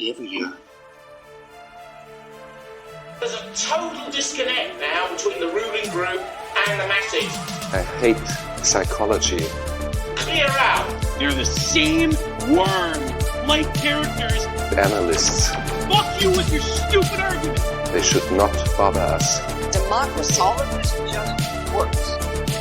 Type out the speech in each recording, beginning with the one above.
every year. There's a total disconnect now between the ruling group and the masses. I hate psychology. Clear out. They're the same worm-like characters. Analysts. Fuck you with your stupid argument. They should not bother us. Democracy. All of this just works.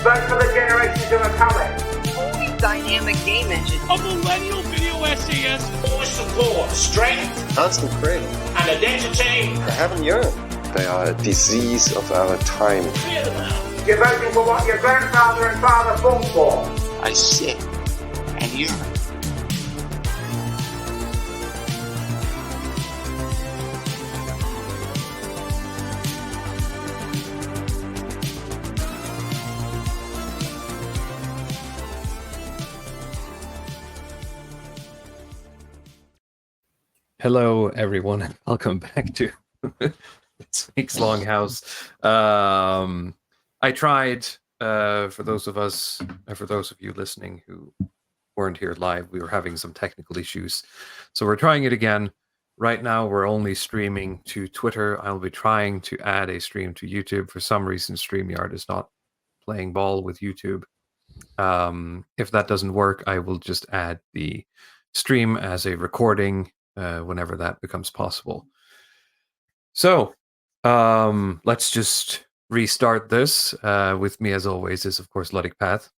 Vote for the generations who are coming. Fully dynamic game engine. A millennial video essayist. For support, strength, Constant craving. and identity. I haven't yearned. They are a disease of our time. Clear them out. You're voting for what your grandfather and father fought for. I sit and yearn. Hello, everyone, and welcome back to this week's Longhouse. I tried, for those of you listening who weren't here live, we were having some technical issues, so we're trying it again. Right now, we're only streaming to Twitter. I'll be trying to add a stream to YouTube. For some reason, StreamYard is not playing ball with YouTube. If that doesn't work, I will just add the stream as a recording whenever that becomes possible. So let's just restart this. With me, as always, is of course Luddic Path.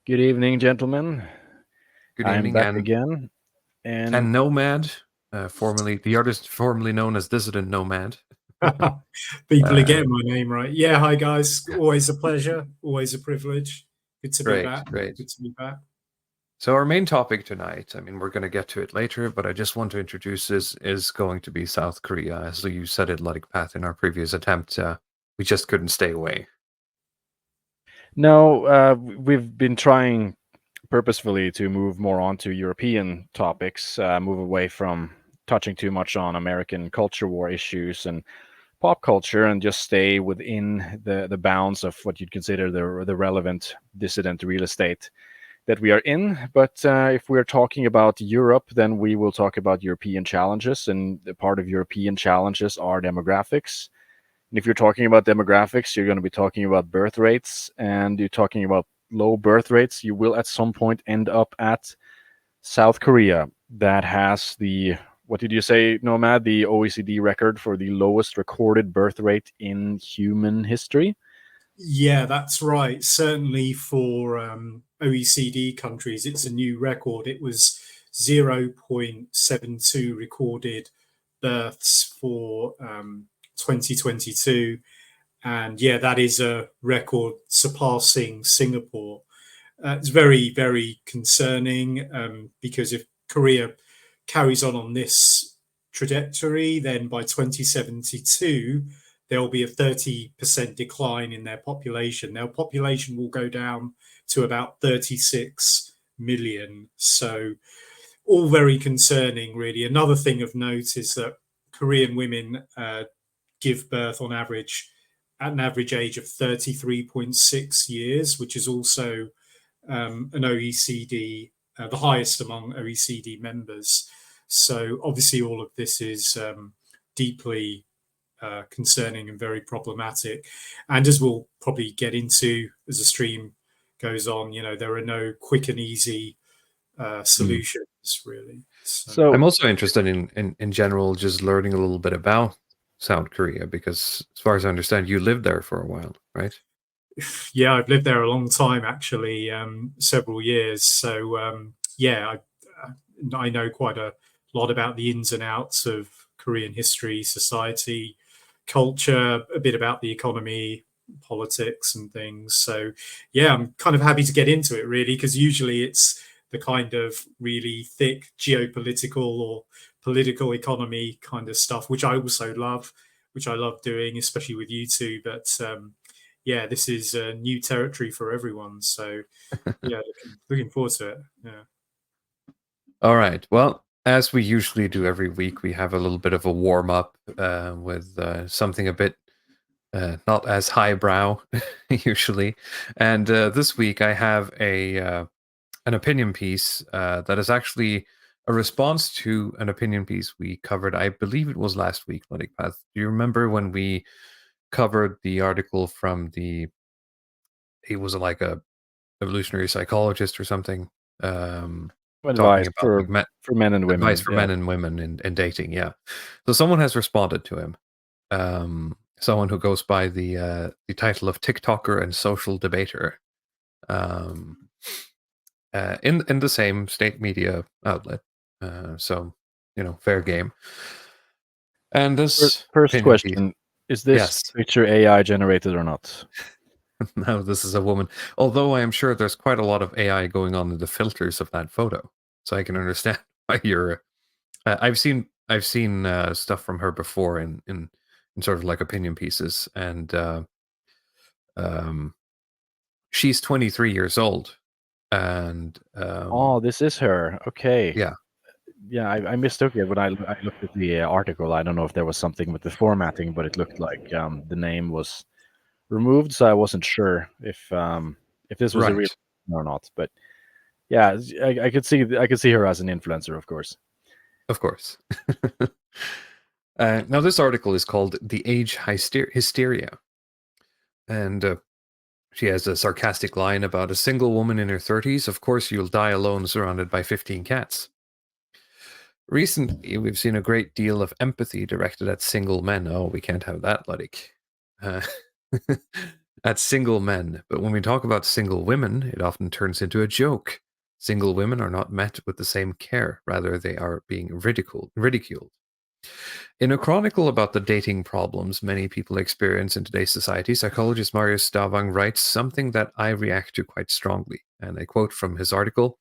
Good evening, gentlemen. Good I'm evening, back again, and Nomad, formerly the artist formerly known as Dissident Nomad. People are getting my name right. Yeah, hi guys. Always a pleasure. Always a privilege. Good to be back. Great. Good to be back. So our main topic tonight, I mean, we're going to get to it later, but I just want to introduce this, is going to be South Korea. As you said it, Luddic Path, in our previous attempt, we just couldn't stay away. No, we've been trying purposefully to move more onto European topics, move away from touching too much on American culture war issues and pop culture, and just stay within the bounds of what you'd consider the relevant dissident real estate that we are in. But if we're talking about Europe, then we will talk about European challenges, and the part of European challenges are demographics. And if you're talking about demographics, you're going to be talking about birth rates, and you're talking about low birth rates, you will at some point end up at South Korea, that has the, what did you say, Nomad, the OECD record for the lowest recorded birth rate in human history? Yeah, that's right. Certainly for OECD countries, it's a new record. It was 0.72 recorded births for 2022. And yeah, that is a record surpassing Singapore. It's very, very concerning because if Korea carries on this trajectory, then by 2072, there'll be a 30% decline in their population. Their population will go down to about 36 million. So all very concerning, really. Another thing of note is that Korean women give birth on average at an average age of 33.6 years, which is also an OECD, the highest among OECD members. So obviously all of this is deeply concerning and very problematic. And as we'll probably get into as the stream goes on, you know, there are no quick and easy solutions, really. So I'm also interested in general, just learning a little bit about South Korea, because as far as I understand, you lived there for a while, right? Yeah, I've lived there a long time, actually, several years. So yeah, I know quite a lot about the ins and outs of Korean history, society, culture, a bit about the economy, politics and things. So yeah, I'm kind of happy to get into it, really, because usually it's the kind of really thick geopolitical or political economy kind of stuff, which I also love, which I love doing, especially with you two. But yeah, this is new territory for everyone. So yeah, looking forward to it. Yeah. All right. Well, as we usually do every week, we have a little bit of a warm up with something a bit not as highbrow usually. And this week I have an opinion piece that is actually a response to an opinion piece we covered. I believe it was last week, Ludwig Path. Do you remember when we covered the article from he was like a evolutionary psychologist or something, talking Advice about like for men and women. advice for men and women in dating. Yeah. So someone has responded to him. Someone who goes by the title of TikToker and social debater. In the same state media outlet. So, fair game. And this First opinion piece, question: is this yes. picture AI generated or not? No, this is a woman. Although I am sure there's quite a lot of AI going on in the filters of that photo, so I can understand why you're. I've seen stuff from her before in sort of like opinion pieces, and she's 23 years old, and Oh, this is her. Okay. yeah. Yeah, I mistook it when I looked at the article. I don't know if there was something with the formatting, but it looked like the name was removed, so I wasn't sure if this was a real Right. or not. But yeah, I could see her as an influencer, of course. Of course. Now, this article is called "The Age Hysteria," and she has a sarcastic line about a single woman in her 30s. Of course, you'll die alone, surrounded by 15 cats. Recently, we've seen a great deal of empathy directed at single men. Oh, we can't have that, Ludwig. At single men. But when we talk about single women, it often turns into a joke. Single women are not met with the same care. Rather, they are being ridiculed. In a chronicle about the dating problems many people experience in today's society, psychologist Marius Stavang writes something that I react to quite strongly. And I quote from his article: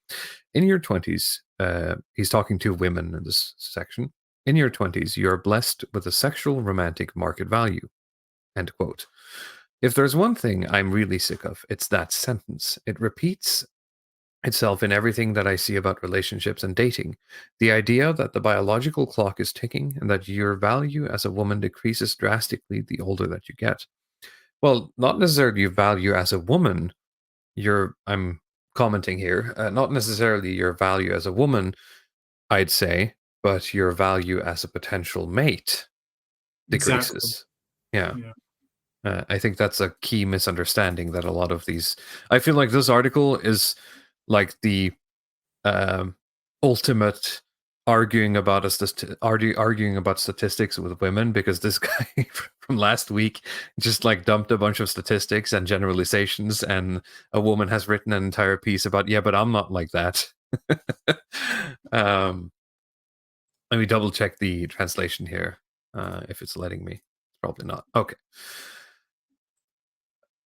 in your 20s, he's talking to women in this section. In your 20s, you are blessed with a sexual romantic market value. End quote. If there's one thing I'm really sick of, it's that sentence. It repeats itself in everything that I see about relationships and dating. The idea that the biological clock is ticking and that your value as a woman decreases drastically the older that you get. Well, not necessarily your value as a woman. I'm commenting here, not necessarily your value as a woman, I'd say, but your value as a potential mate Exactly. decreases. Yeah. Yeah. I think that's a key misunderstanding that a lot of these. I feel like this article is like the ultimate arguing about arguing about statistics with women, because this guy from last week just like dumped a bunch of statistics and generalizations, and a woman has written an entire piece about, yeah, but I'm not like that. Let me double check the translation here, if it's letting me. Probably not. Okay.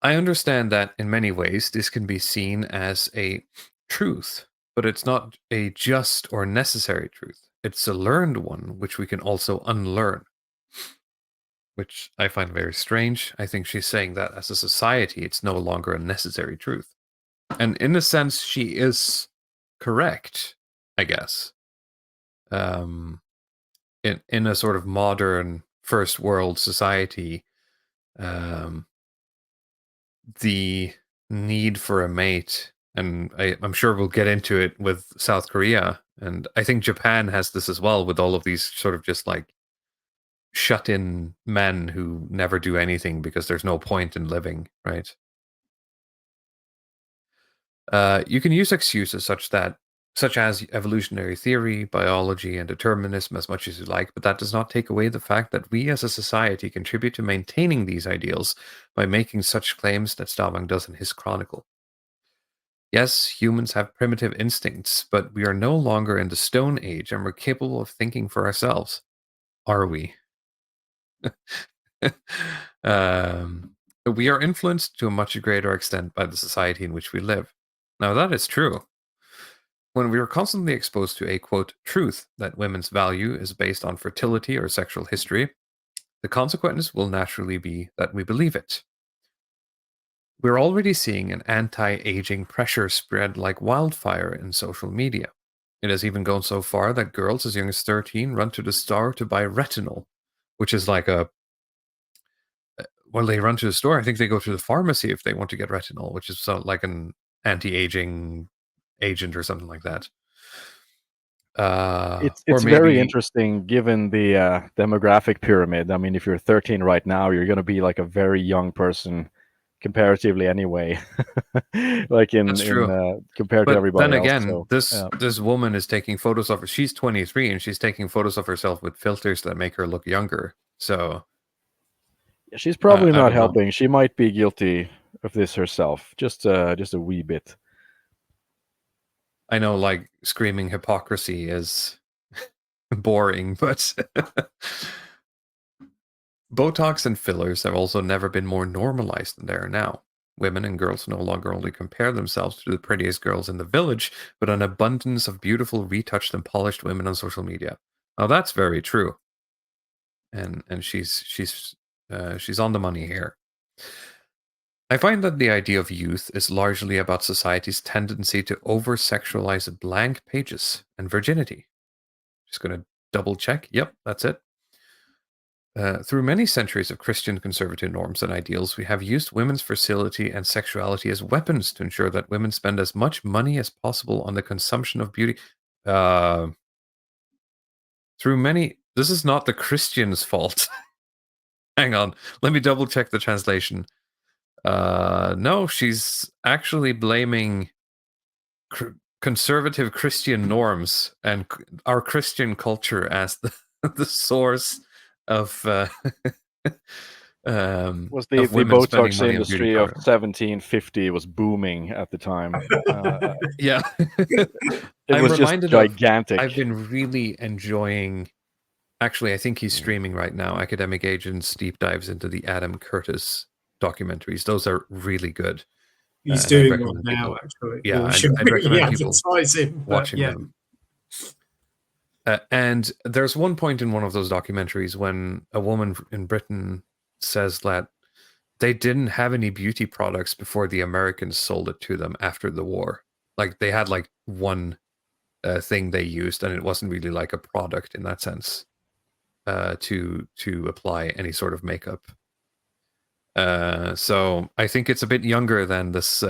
I understand that in many ways this can be seen as a truth, but it's not a just or necessary truth. It's a learned one, which we can also unlearn, which I find very strange. I think she's saying that as a society, it's no longer a necessary truth. And in a sense, she is correct, I guess. In a sort of modern first world society, the need for a mate, and I'm sure we'll get into it with South Korea, and I think Japan has this as well, with all of these sort of just like shut-in men who never do anything because there's no point in living, right? You can use excuses such as evolutionary theory, biology, and determinism as much as you like, but that does not take away the fact that we as a society contribute to maintaining these ideals by making such claims that Stavang does in his chronicle. Yes, humans have primitive instincts, but we are no longer in the Stone Age and we're capable of thinking for ourselves. Are we? We are influenced to a much greater extent by the society in which we live. Now, that is true. When we are constantly exposed to a, quote, truth that women's value is based on fertility or sexual history, the consequence will naturally be that we believe it. We're already seeing an anti-aging pressure spread like wildfire in social media. It has even gone so far that girls as young as 13 run to the store to buy retinol, which is like well, they run to the store. I think they go to the pharmacy if they want to get retinol, which is like an anti-aging agent or something like that. It's or very maybe interesting given the demographic pyramid. I mean, if you're 13 right now, you're going to be like a very young person comparatively anyway, like that's true. compared to But then everybody else. again, So this woman is taking photos of her. She's 23 and she's taking photos of herself with filters that make her look younger. So she's probably I not don't know. helping. She might be guilty of this herself, just a wee bit. I know, like, screaming hypocrisy is boring, but Botox and fillers have also never been more normalized than they are now. Women and girls no longer only compare themselves to the prettiest girls in the village, but an abundance of beautiful, retouched, and polished women on social media. Now that's very true, and she's on the money here. I find that the idea of youth is largely about society's tendency to over-sexualize blank pages and virginity. Just going to double check. Yep, that's it. Through many centuries of Christian conservative norms and ideals, we have used women's fertility and sexuality as weapons to ensure that women spend as much money as possible on the consumption of beauty. This is not the Christians' fault. Hang on, let me double check the translation. No, she's actually blaming conservative Christian norms and our Christian culture as the source of Was of the women spending Botox money on beauty industry of products. 1750 was booming at the time. Yeah. It I'm was just reminded gigantic. I've been really enjoying. Actually, I think he's streaming right now. Academic Agents deep dives into the Adam Curtis documentaries. Those are really good. He's And I'd doing one recommend now, people. actually. Yeah, Well, we should I'd really recommend people advertise him, but watching yeah. them. And there's one point in one of those documentaries when a woman in Britain says that they didn't have any beauty products before the Americans sold it to them after the war. Like they had like one thing they used, and it wasn't really like a product in that sense to apply any sort of makeup. So I think it's a bit younger than this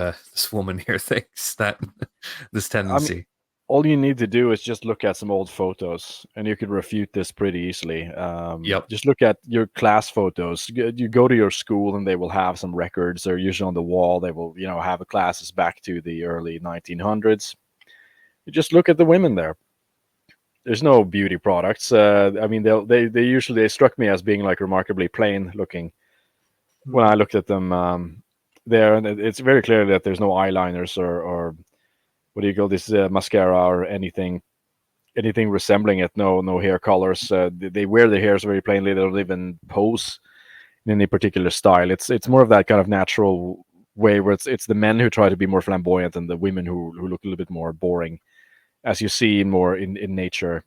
woman here thinks that this tendency. All you need to do is just look at some old photos, and you could refute this pretty easily. Yep. Just look at your class photos. You go to your school, and they will have some records. They're usually on the wall. They will, have classes back to the early 1900s. You just look at the women there. There's no beauty products. I mean, they usually struck me as being like remarkably plain looking when I looked at them there, and it's very clear that there's no eyeliners or what do you call this mascara or anything resembling it. No hair colors. They wear their hairs very plainly. They don't even pose in any particular style. It's more of that kind of natural way where it's the men who try to be more flamboyant and the women who look a little bit more boring, as you see more in nature.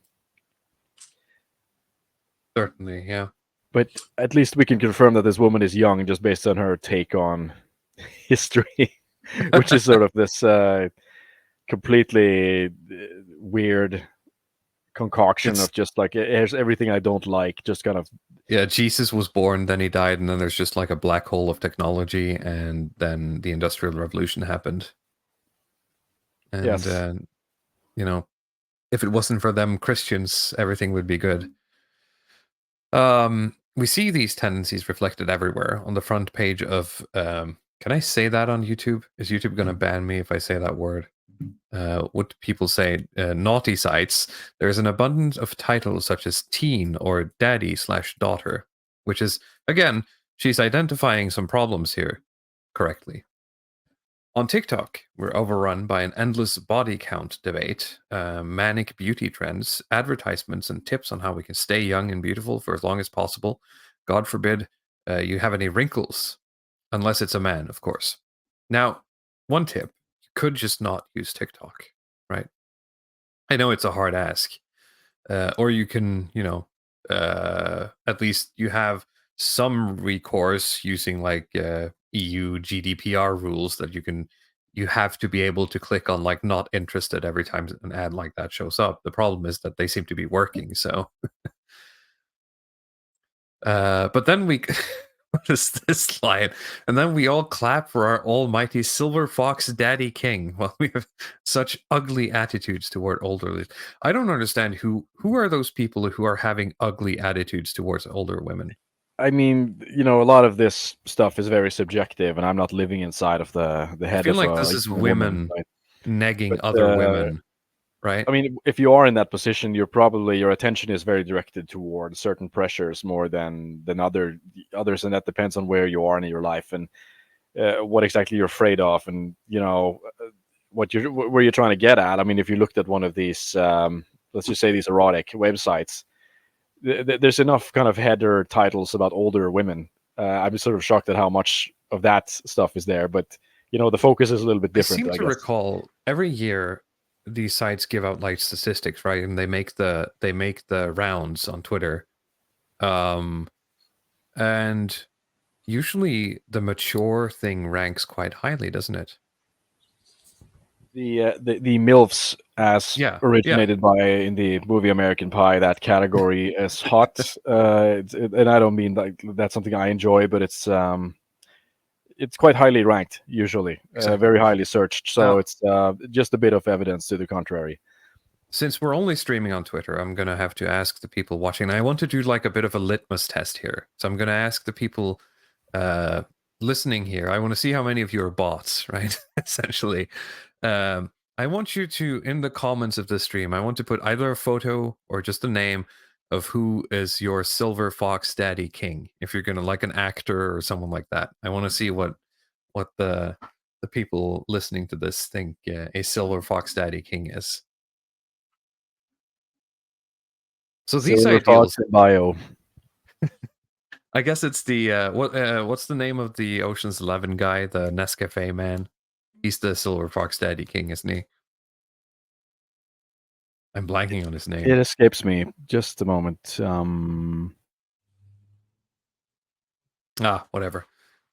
Certainly, yeah. But at least we can confirm that this woman is young just based on her take on history, which is sort of this completely weird concoction of just like, here's everything I don't like, just kind of. Yeah, Jesus was born, then he died, and then there's just like a black hole of technology, and then the Industrial Revolution happened. And, Yes. If it wasn't for them Christians, everything would be good. We see these tendencies reflected everywhere on the front page of, can I say that on YouTube? Is YouTube going to ban me if I say that word? What people say, naughty sites. There's an abundance of titles such as teen or daddy/daughter, which is, again, she's identifying some problems here correctly. On TikTok, we're overrun by an endless body count debate, manic beauty trends, advertisements, and tips on how we can stay young and beautiful for as long as possible. God forbid you have any wrinkles, unless it's a man, of course. Now, one tip, you could just not use TikTok, right? I know it's a hard ask. Or you can, at least you have some recourse using like EU GDPR rules that you have to be able to click on like not interested every time an ad like that shows up. The problem is that they seem to be working. So, but then notice this line. And then we all clap for our almighty silver fox daddy king while we have such ugly attitudes toward older. I don't understand who are those people who are having ugly attitudes towards older women. I mean, a lot of this stuff is very subjective, and I'm not living inside of the head I feel of like a this is young women right? negging But, other women, right? I mean, if you are in that position, your attention is very directed toward certain pressures more than others, and that depends on where you are in your life and what exactly you're afraid of, and where you're trying to get at. I mean, if you looked at one of these, let's just say these erotic websites, there's enough kind of header titles about older women. I'm sort of shocked at how much of that stuff is there, but the focus is a little bit different. I seem I to guess. recall every year these sites give out like statistics, right? And they make the rounds on Twitter, and usually the mature thing ranks quite highly, doesn't it? The MILFs, as originated by in the movie American Pie, that category is hot. And I don't mean like that's something I enjoy, but it's quite highly ranked usually, very highly searched. So it's just a bit of evidence to the contrary. Since we're only streaming on Twitter, I'm going to have to ask the people watching. And I want to do like a bit of a litmus test here. So I'm going to ask the people listening here. I want to see how many of you are bots, right? Essentially. I want you to, in the comments of this stream, I want to put either a photo or just a name of who is your silver fox daddy king. If you're going to like an actor or someone like that. I want to see what the people listening to this think a silver fox daddy king is. So these Silver ideals Fox bio. I guess it's the what's the name of the Ocean's 11 guy, the Nescafe man? He's the Silver Fox Daddy King, isn't he? I'm blanking on his name. It escapes me. Just a moment. Whatever.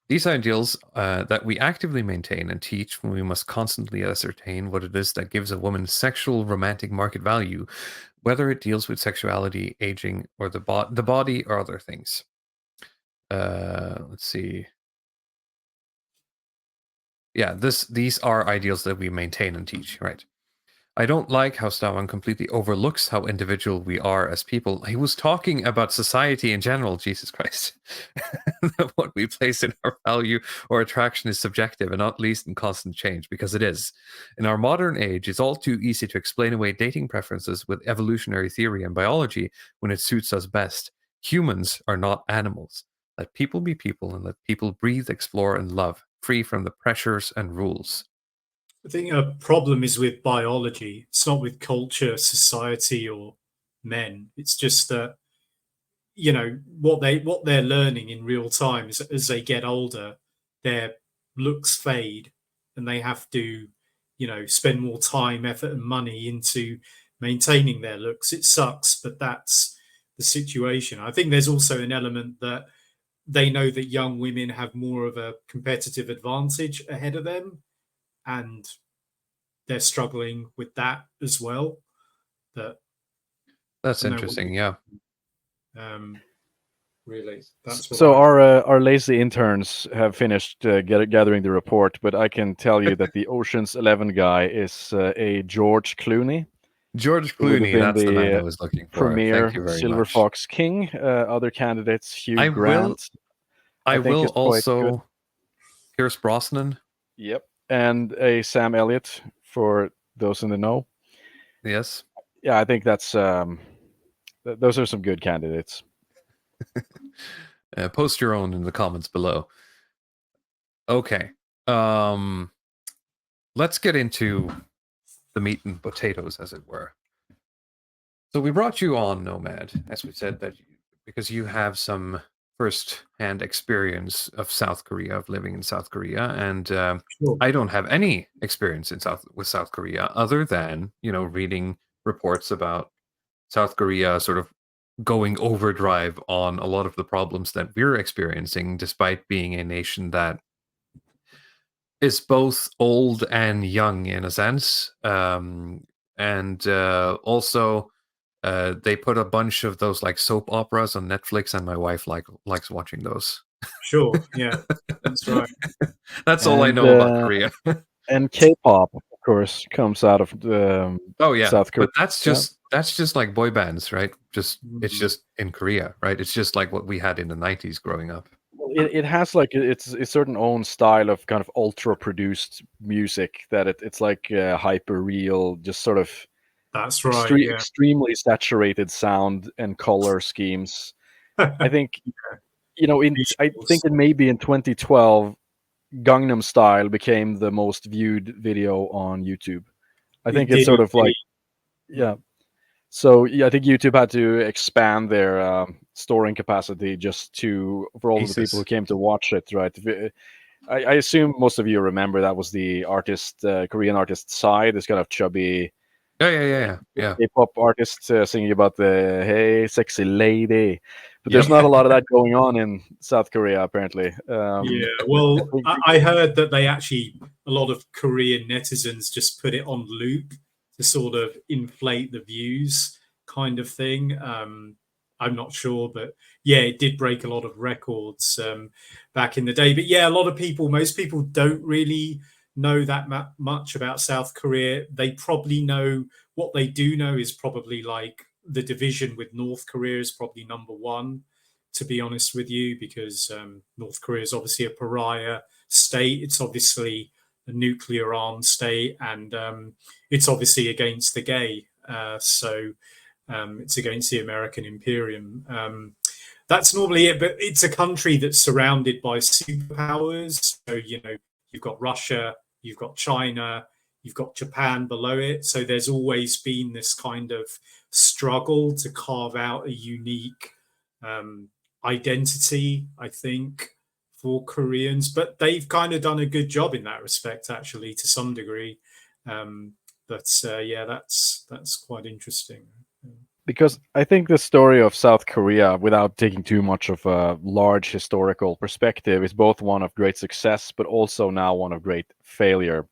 These ideals that we actively maintain and teach when we must constantly ascertain what it is that gives a woman sexual romantic market value, whether it deals with sexuality, aging, or the body or other things. Let's see. Yeah, these are ideals that we maintain and teach, right? I don't like how Stavan completely overlooks how individual we are as people. He was talking about society in general, Jesus Christ. What we place in our value or attraction is subjective and not least in constant change, because it is. In our modern age, it's all too easy to explain away dating preferences with evolutionary theory and biology when it suits us best. Humans are not animals. Let people be people and let people breathe, explore, and love, free from the pressures and rules. I think a problem is with biology. It's not with culture, society, or men. It's just that what they're learning in real time is as they get older, their looks fade, and they have to spend more time, effort, and money into maintaining their looks. It sucks, but that's the situation. I think there's also an element that they know that young women have more of a competitive advantage ahead of them, and they're struggling with that as well. That's interesting. Yeah. Really, that's what so. Our lazy interns have finished gathering the report, but I can tell you that the Ocean's 11 guy is a George Clooney. George Clooney, that's the man I was looking for. Premier Thank you very Silver much. Fox King. Other candidates: Hugh Grant. I will also Pierce Brosnan. Yep, and a Sam Elliott for those in the know. Yes. Yeah, I think that's those are some good candidates. Post your own in the comments below. Okay. Let's get into the meat and potatoes, as it were. So we brought you on, Nomad, as we said, because you have some first-hand experience of South Korea, of living in South Korea, and Sure. I don't have any experience with South Korea other than reading reports about South Korea sort of going overdrive on a lot of the problems that we're experiencing, despite being a nation that is both old and young in a sense. And also they put a bunch of those like soap operas on Netflix, and my wife likes watching those. Sure. Yeah, that's right. That's all I And know about Korea. and K-pop, of course, comes out of Oh yeah, South Korea. but that's just like boy bands, right? It's Mhm. just in Korea, right? It's just like what we had in the 90s growing up. Well, it has like it's a certain own style of kind of ultra produced music that it's like hyper real, just sort of That's right. Yeah. extremely saturated sound and color schemes. I think I think Visuals. it maybe in 2012, Gangnam Style became the most viewed video on YouTube. I It think it's did sort of like, indeed. yeah. So yeah, I think YouTube had to expand their storing capacity just for all of the people who Jesus. came to watch it, right? I assume most of you remember that was the artist, Korean artist Psy, this kind of chubby Yeah. K-pop artist singing about the "Hey, sexy lady," but Yep. there's not a lot of that going on in South Korea, apparently. Yeah, I well, think, I heard that they actually, a lot of Korean netizens just put it on loop to sort of inflate the views, kind of thing. I'm not sure, but yeah, it did break a lot of records back in the day. But yeah, a lot of people, most people don't really know that much about South Korea. They probably know what they do know is probably like the division with North Korea is probably number one, to be honest with you, because North Korea is obviously a pariah state. It's obviously a nuclear armed state, and it's obviously against the gay. So it's against the American imperium. That's normally it, but it's a country that's surrounded by superpowers. So, you've got Russia, you've got China, you've got Japan below it. So there's always been this kind of struggle to carve out a unique um, identity, I think, for Koreans. But they've kind of done a good job in that respect, actually, to some degree. But yeah, that's quite interesting. because I think the story of South Korea, without taking too much of a large historical perspective, is both one of great success, but also now one of great failure.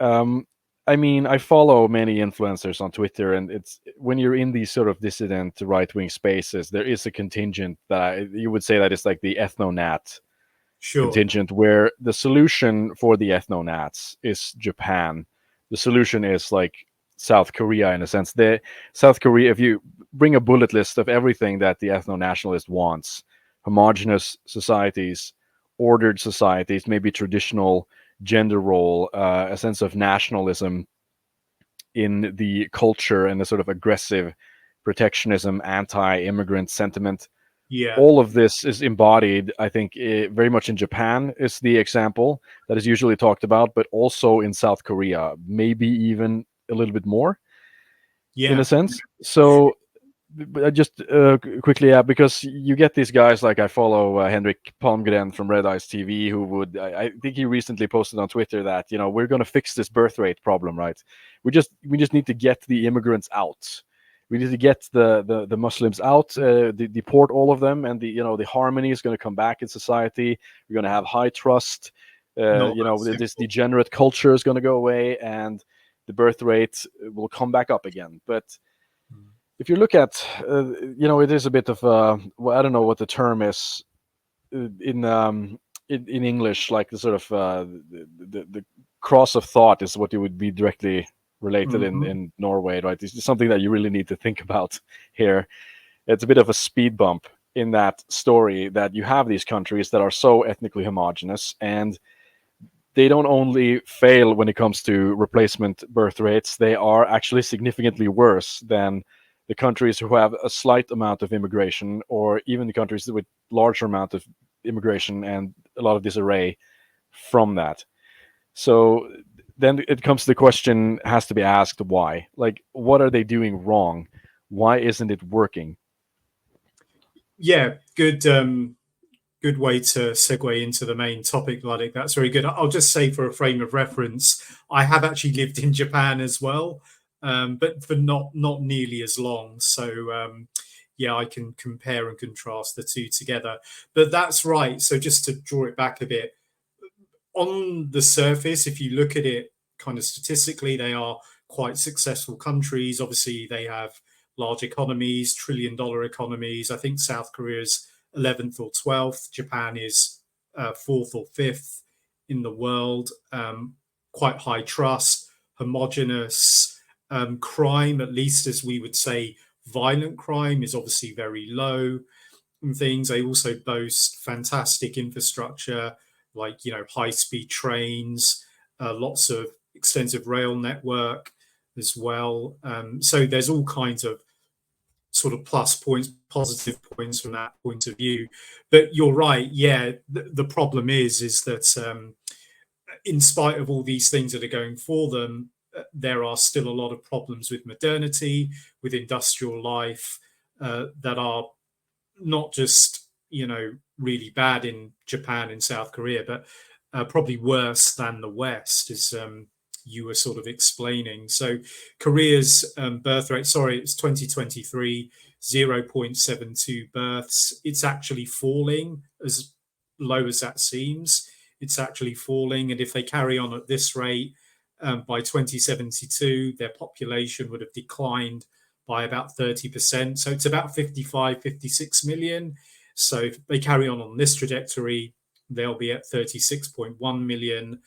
Um, I mean, I follow many influencers on Twitter, and it's when you're in these sort of dissident right-wing spaces, there is a contingent that you would say that it's like the ethno-nat Sure. contingent, where the solution for the ethno-nats is Japan. The solution is like South Korea in a sense. The South Korea, if you bring a bullet list of everything that the ethno-nationalist wants, homogenous societies, ordered societies, maybe traditional gender role, a sense of nationalism in the culture, and the sort of aggressive protectionism, anti-immigrant sentiment. Yeah. All of this is embodied, I think, very much in Japan is the example that is usually talked about, but also in South Korea, maybe even a little bit more in a Yeah. sense. So just quickly, yeah, because you get these guys like I follow Henrik Palmgren from Red Eyes TV, who would I think he recently posted on Twitter that we're going to fix this birth rate problem, right? We just need to get the immigrants out. We need to get the Muslims out, deport all of them, and the harmony is going to come back in society. We're going to have high trust. Not that This simple. degenerate culture is going to go away, and the birth rate will come back up again. But if you look at, it is a bit of well, I don't know what the term is in English, like the sort of the cross of thought is what you would be directly related Mhm. in Norway, right? It's something that you really need to think about here. It's a bit of a speed bump in that story, that you have these countries that are so ethnically homogenous, and they don't only fail when it comes to replacement birth rates, they are actually significantly worse than the countries who have a slight amount of immigration, or even the countries with larger amount of immigration and a lot of disarray from that. So then it comes to the question, has to be asked, why? Like, what are they doing wrong? Why isn't it working? Yeah, good way to segue into the main topic, Ludwig. That's very good. I'll just say, for a frame of reference, I have actually lived in Japan as well, but for not nearly as long. So yeah, I can compare and contrast the two together. But that's right. So just to draw it back a bit, on the surface, if you look at it kind of statistically, they are quite successful countries. Obviously, they have large economies, $1 trillion economies. I think South Korea is 11th or 12th. Japan is 4th or 5th in the world. Quite high trust, homogenous. Crime, at least as we would say, violent crime is obviously very low and things. They also boast fantastic infrastructure, like, high-speed trains, lots of extensive rail network as well. So there's all kinds of sort of plus points, positive points from that point of view. But you're right, yeah, the problem is that in spite of all these things that are going for them, there are still a lot of problems with modernity, with industrial life, that are not just, really bad in Japan and South Korea, but probably worse than the West, as you were sort of explaining. So Korea's birth rate, sorry, it's 2023, 0.72 births. It's actually falling, as low as that seems. It's actually falling. And if they carry on at this rate, by 2072, their population would have declined by about 30%. So it's about 55, 56 million. So if they carry on this trajectory, they'll be at 36.1 million.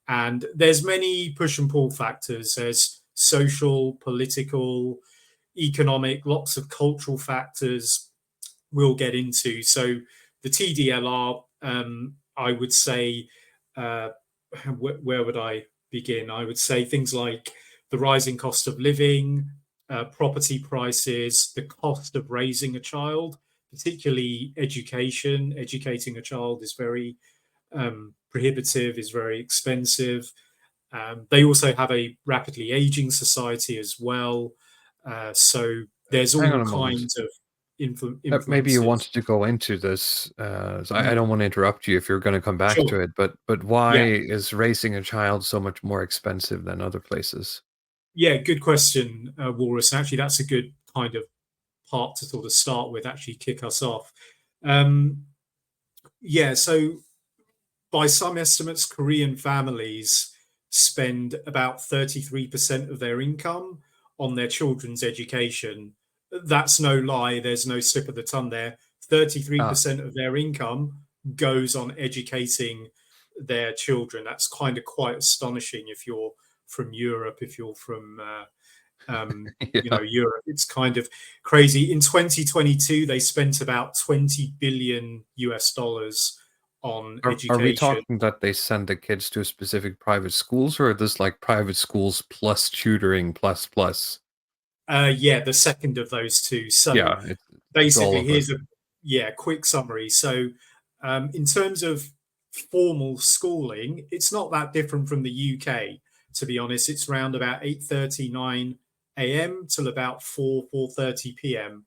And there's many push and pull factors. There's social, political, economic, lots of cultural factors we'll get into. So the TDLR, I would say, where would I begin? I would say things like the rising cost of living, property prices, the cost of raising a child, particularly education. Educating a child is very prohibitive, is very expensive. They also have a rapidly aging society as well. So there's all kinds of influences. Maybe you wanted to go into this. So I don't want to interrupt you if you're going to come back to it. But why is raising a child so much more expensive than other places? Yeah, good question, Walrus. Actually, that's a good kind of part to sort of start with, actually kick us off. So by some estimates, Korean families spend about 33% of their income on their children's education. That's no lie. There's no slip of the tongue there. 33% of their income goes on educating their children. That's kind of quite astonishing if you're from Europe, if you're from Europe. It's kind of crazy. In 2022, they spent about $20 billion on education. Are we talking that they send the kids to specific private schools, or is this like private schools plus tutoring plus? The second of those two. So basically, here's a quick summary. So in terms of formal schooling, it's not that different from the UK, to be honest. It's around about 8:39 a.m. till about 4:30 p.m.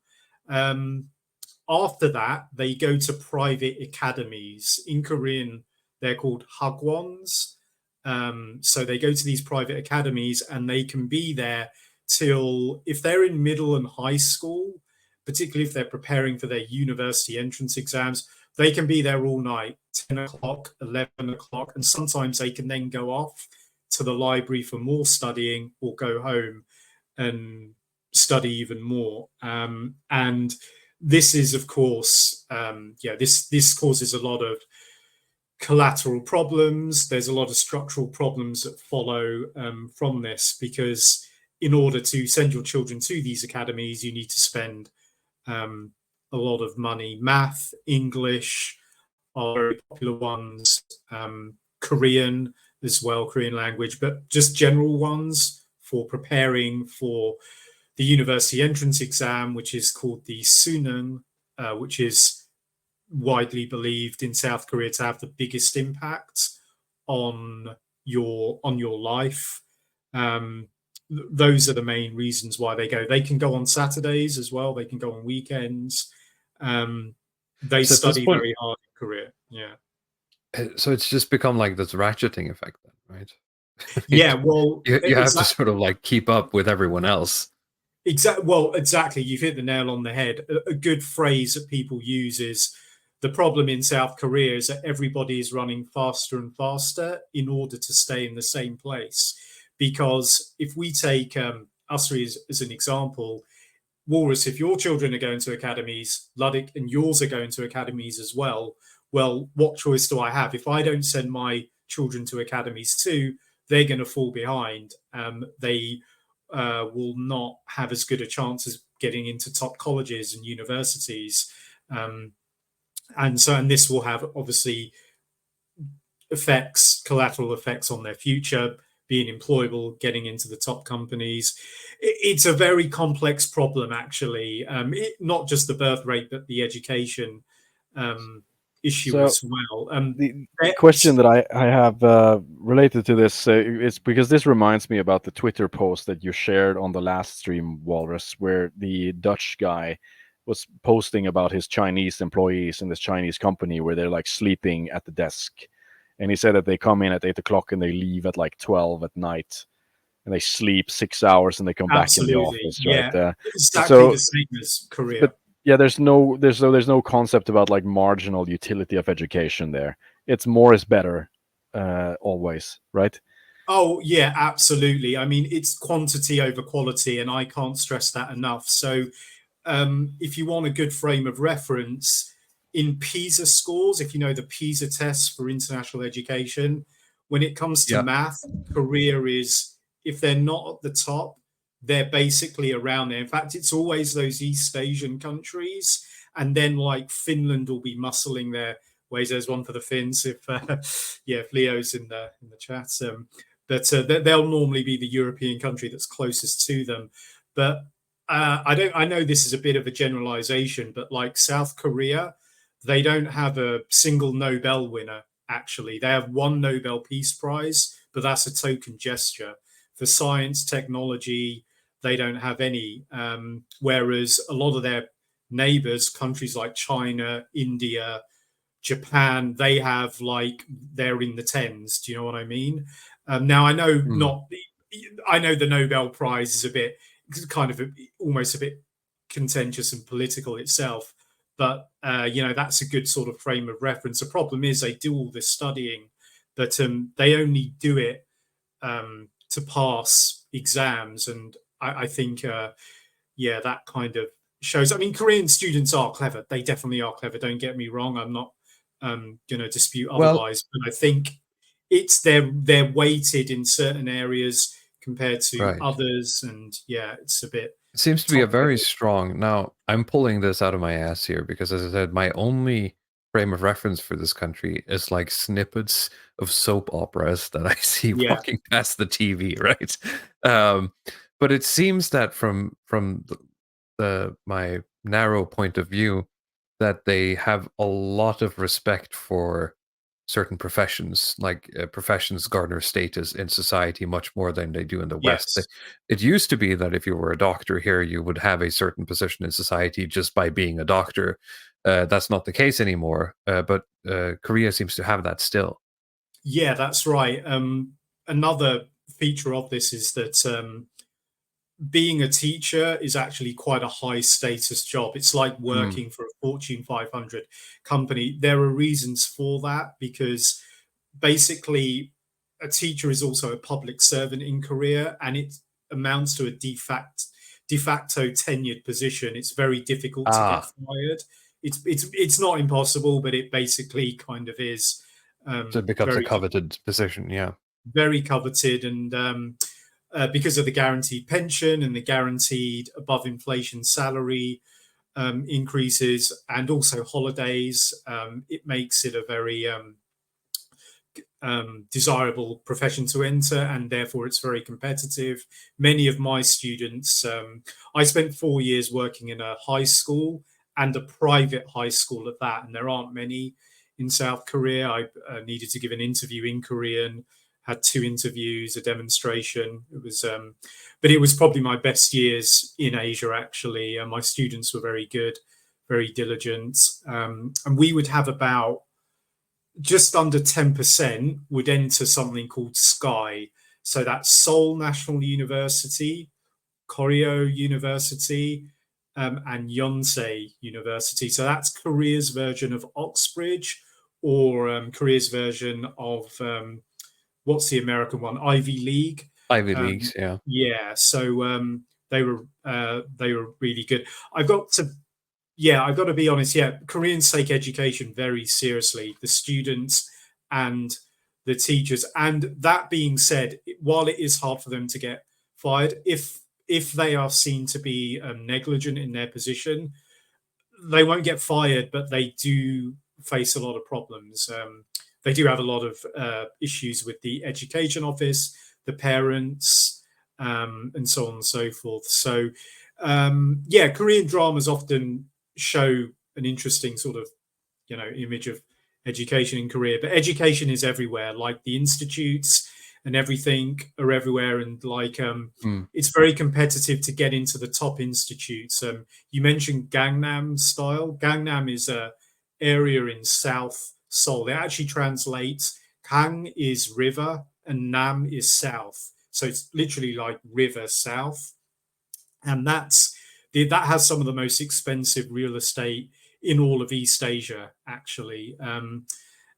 After that, they go to private academies. In Korean, they're called hagwons. So they go to these private academies, and they can be there till, if they're in middle and high school, particularly if they're preparing for their university entrance exams, they can be there all night, 10 o'clock, 11 o'clock, and sometimes they can then go off to the library for more studying or go home and study even more. And this is, of course, this causes a lot of collateral problems. There's a lot of structural problems that follow from this, because in order to send your children to these academies, you need to spend a lot of money. Math, English are very popular ones, Korean as well, Korean language, but just general ones for preparing for the university entrance exam, which is called the Suneung, which is widely believed in South Korea to have the biggest impact on your life. Those are the main reasons why they go. They can go on Saturdays as well. They can go on weekends. They study very hard in Korea. Yeah. So it's just become like this ratcheting effect, then, right? Yeah. Well, you have to sort of like keep up with everyone else. Exactly. You've hit the nail on the head. A good phrase that people use is, the problem in South Korea is that everybody is running faster and faster in order to stay in the same place. Because if we take us as an example, Walrus, if your children are going to academies, Luddick and yours are going to academies as well, well, what choice do I have? If I don't send my children to academies too, they're going to fall behind. They will not have as good a chance as getting into top colleges and universities. And this will have obviously collateral effects on their future, being employable, getting into the top companies. It's a very complex problem, actually. Not just the birth rate, but the education issue as well. The question that I have related to this is because this reminds me about the Twitter post that you shared on the last stream, Walrus, where the Dutch guy was posting about his Chinese employees in this Chinese company where they're like sleeping at the desk. And he said that they come in at 8 o'clock and they leave at like 12 at night, and they sleep 6 hours and they come back in the office. Yeah, right? exactly the same as Korea. But yeah, there's no concept about like marginal utility of education there. It's more is better, always, right? Oh yeah, absolutely. I mean, it's quantity over quality, and I can't stress that enough. So, if you want a good frame of reference, in PISA scores, if you know the PISA tests for international education, when it comes to math, Korea is, if they're not at the top, they're basically around there. In fact, it's always those East Asian countries, and then like Finland will be muscling their ways. There's one for the Finns, if Leo's in the chat. But they'll normally be the European country that's closest to them. But I know this is a bit of a generalization, but like South Korea, they don't have a single Nobel winner, actually. They have one Nobel Peace Prize, but that's a token gesture. For science, technology, they don't have any. Whereas a lot of their neighbors, countries like China, India, Japan, they have they're in the tens. Do you know what I mean? Now, I know I know the Nobel Prize is a bit almost a bit contentious and political itself. But, that's a good sort of frame of reference. The problem is they do all this studying, but they only do it to pass exams. And I think, that kind of shows. I mean, Korean students are clever. They definitely are clever. Don't get me wrong. I'm not going to dispute otherwise. But I think they're weighted in certain areas compared to others. And, it's a bit... It seems to be a very strong... Now, I'm pulling this out of my ass here because, as I said, my only frame of reference for this country is like snippets of soap operas that I see walking past the TV, right? But it seems that from my narrow point of view, that they have a lot of respect for certain professions, like professions garner status in society much more than they do in the West. It used to be that if you were a doctor here, you would have a certain position in society just by being a doctor. That's not the case anymore, but Korea seems to have that still. Yeah, that's right. Another feature of this is that being a teacher is actually quite a high status job. It's like working for a Fortune 500 company. There are reasons for that, because basically a teacher is also a public servant in Korea, and it amounts to a de facto tenured position. It's very difficult to get fired. It's not impossible, but it basically kind of is. So it becomes a coveted position, very coveted, and because of the guaranteed pension and the guaranteed above inflation salary increases, and also holidays, it makes it a very desirable profession to enter, and therefore it's very competitive. Many of my students, I spent 4 years working in a high school, and a private high school at that, and there aren't many in South Korea. I needed to give an interview in Korean, had 2 interviews, a demonstration. It was, but it was probably my best years in Asia, actually. And my students were very good, very diligent. And we would have about just under 10% would enter something called SKY. So that's Seoul National University, Koryo University, and Yonsei University. So that's Korea's version of Oxbridge, or Korea's version of... what's the American one? Ivy League. Ivy Leagues, yeah. Yeah. So they were really good. I've got to be honest. Yeah, Koreans take education very seriously. The students and the teachers. And that being said, while it is hard for them to get fired, if they are seen to be negligent in their position, they won't get fired, but they do face a lot of problems. They do have a lot of issues with the education office, the parents, and so on and so forth. So, Korean dramas often show an interesting sort of, image of education in Korea. But education is everywhere. Like the institutes and everything are everywhere, and it's very competitive to get into the top institutes. You mentioned Gangnam Style. Gangnam is a area in South Seoul. It actually translates Gang is river and Nam is south, so it's literally like river south, and that has some of the most expensive real estate in all of East Asia, actually.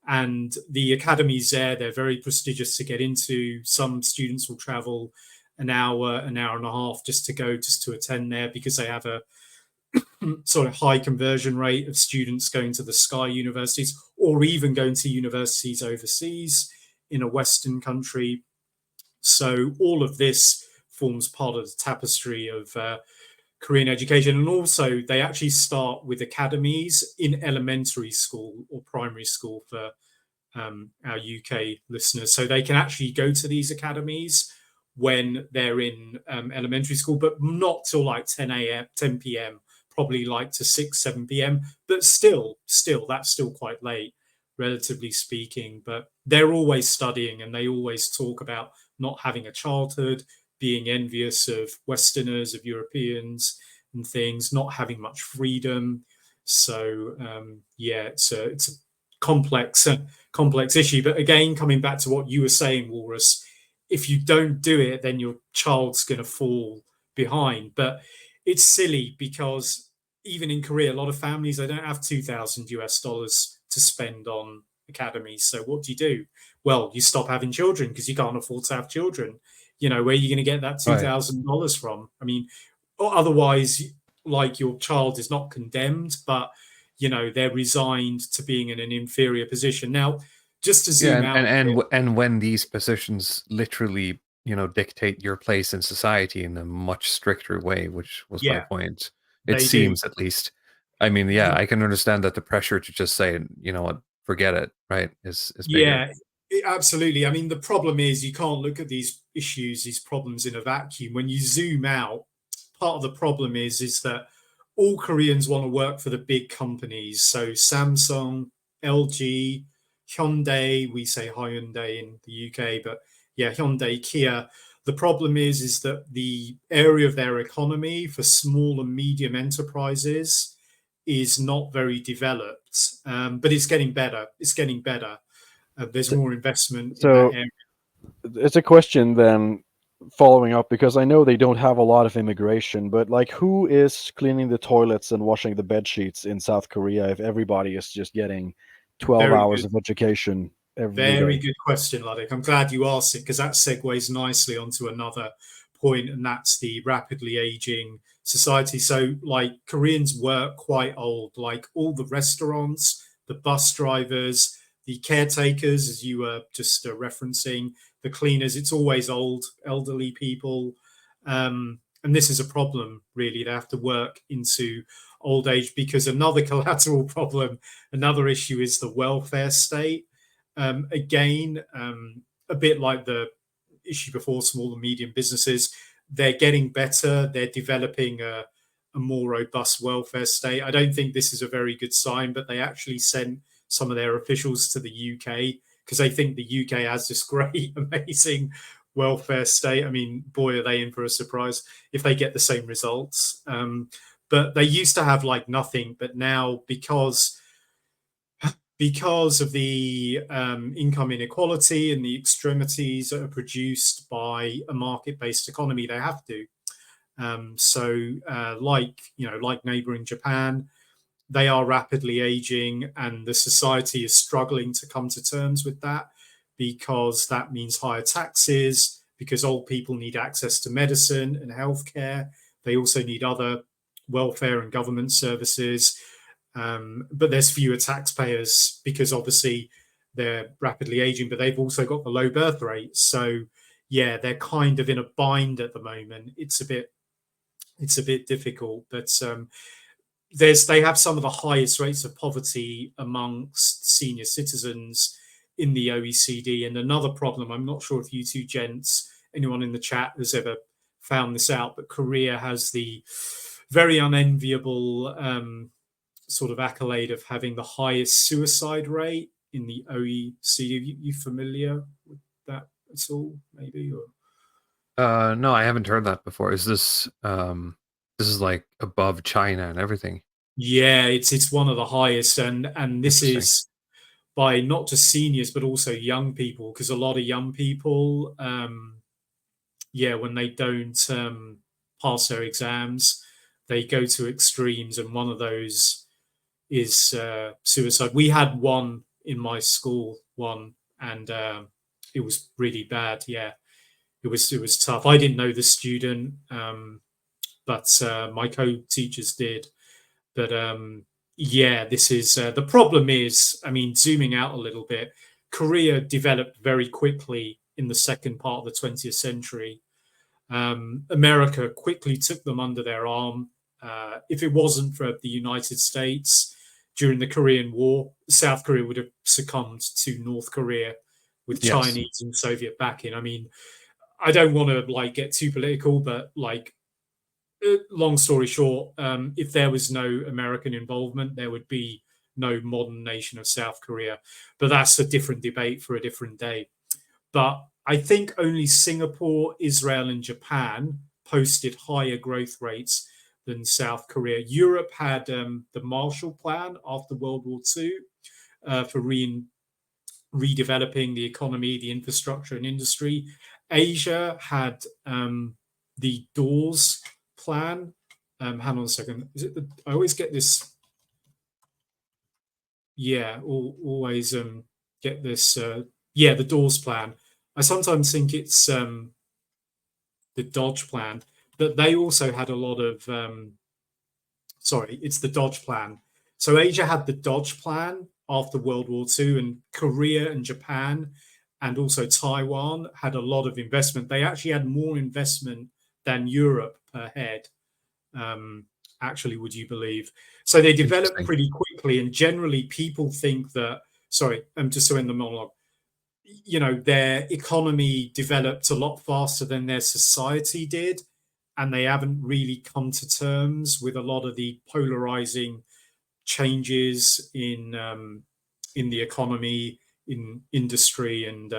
And the academies there, they're very prestigious to get into. Some students will travel an hour and a half just to attend there, because they have a sort of high conversion rate of students going to the Sky universities, or even going to universities overseas in a Western country. So all of this forms part of the tapestry of Korean education. And also they actually start with academies in elementary school or primary school for our UK listeners. So they can actually go to these academies when they're in elementary school, but not till like 10 p.m, probably like to 6, 7 p.m. But still, that's still quite late, relatively speaking. But they're always studying, and they always talk about not having a childhood, being envious of Westerners, of Europeans and things, not having much freedom. So it's a complex issue. But again, coming back to what you were saying, Walrus, if you don't do it, then your child's going to fall behind. But it's silly, because even in Korea, a lot of families, they don't have $2,000 to spend on academies. So what do? Well, you stop having children, because you can't afford to have children. Where are you going to get that $2,000 from? I mean, or otherwise, like, your child is not condemned, but they're resigned to being in an inferior position. Now, just to zoom out, and when these positions literally, dictate your place in society in a much stricter way, which was my point. It seems, at least. I mean, I can understand that the pressure to just say, what, forget it, right, is bigger. Absolutely. I mean, the problem is you can't look at these issues, these problems in a vacuum. When you zoom out, part of the problem is that all Koreans want to work for the big companies. So Samsung, LG, Hyundai, we say Hyundai in the UK, but Hyundai, Kia. The problem is that the area of their economy for small and medium enterprises is not very developed, but it's getting better. There's more investment in that area. It's a question then, following up, because I know they don't have a lot of immigration, but like, who is cleaning the toilets and washing the bed sheets in South Korea if everybody is just getting 12 hours of education every day? Very good question, Ludwig. I'm glad you asked it, because that segues nicely onto another point, and that's the rapidly aging society. So, like, Koreans work quite old. Like, all the restaurants, the bus drivers, the caretakers, as you were just referencing, the cleaners, it's always old, elderly people. And this is a problem, really. They have to work into old age, because another collateral problem, another issue, is the welfare state. Again, a bit like the issue before, small and medium businesses, they're getting better. They're developing a more robust welfare state. I don't think this is a very good sign, but they actually sent some of their officials to the UK, because they think the UK has this great, amazing welfare state. I mean, boy, are they in for a surprise if they get the same results. But they used to have like nothing, but now, because of the income inequality and the extremities that are produced by a market-based economy, they have to. Like neighboring Japan, they are rapidly aging, and the society is struggling to come to terms with that, because that means higher taxes, because old people need access to medicine and healthcare, They also need other welfare and government services. But there's fewer taxpayers because obviously they're rapidly aging, but they've also got the low birth rate. So yeah, they're kind of in a bind at the moment. It's a bit difficult, but they have some of the highest rates of poverty amongst senior citizens in the OECD. And another problem, I'm not sure if you two gents, anyone in the chat has ever found this out, but Korea has the very unenviable sort of accolade of having the highest suicide rate in the OECD. You familiar with that at all, maybe? Or? No, I haven't heard that before. Is this this is like above China and everything? Yeah, it's one of the highest, and this is by not just seniors but also young people, because a lot of young people, when they don't pass their exams, they go to extremes, and one of those is suicide. We had one in my school, and it was really bad. Yeah, it was tough. I didn't know the student, but my co-teachers did. But this is the problem is, I mean, zooming out a little bit, Korea developed very quickly in the second part of the 20th century. America quickly took them under their arm. If it wasn't for the United States during the Korean War, South Korea would have succumbed to North Korea with Chinese and Soviet backing. I mean, I don't want to get too political, but long story short, if there was no American involvement, there would be no modern nation of South Korea. But that's a different debate for a different day. But I think only Singapore, Israel, and Japan posted higher growth rates than South Korea. Europe had the Marshall Plan after World War II for redeveloping the economy, the infrastructure, and industry. Asia had the Dawes Plan. Hang on a second. Is it I always get this. Yeah, always get this. The Dawes Plan. I sometimes think it's the Dodge Plan, but they also had a lot of. It's the Dodge Plan. So Asia had the Dodge Plan after World War II, and Korea and Japan and also Taiwan had a lot of investment. They actually had more investment than Europe per head, actually, would you believe? So they developed pretty quickly, and generally people think that, just to end the monologue, their economy developed a lot faster than their society did, and they haven't really come to terms with a lot of the polarizing changes in the economy, in industry, and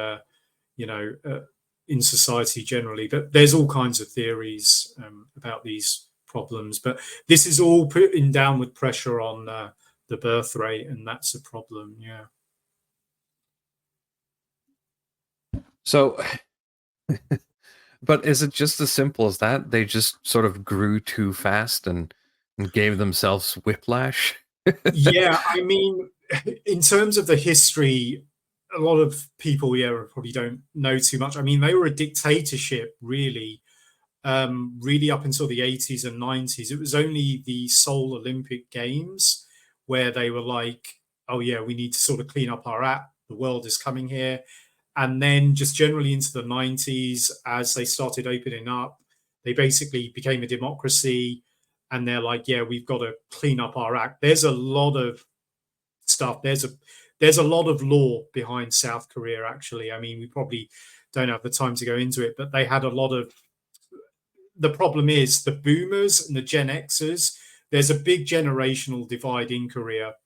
in society generally. But there's all kinds of theories about these problems. But this is all putting downward pressure on the birth rate, and that's a problem. Yeah. So, but is it just as simple as that? They just sort of grew too fast and gave themselves whiplash? Yeah, I mean, in terms of the history, a lot of people, probably don't know too much. I mean, they were a dictatorship, really up until the 80s and 90s. It was only the Seoul Olympic Games where they were like, oh, yeah, we need to sort of clean up our act. The world is coming here. And then just generally into the 90s, as they started opening up, they basically became a democracy. And they're like, yeah, we've got to clean up our act. There's a lot of stuff. There's a lot of law behind South Korea, actually. I mean, we probably don't have the time to go into it, but they had a lot of. The problem is the boomers and the Gen Xers, there's a big generational divide in Korea.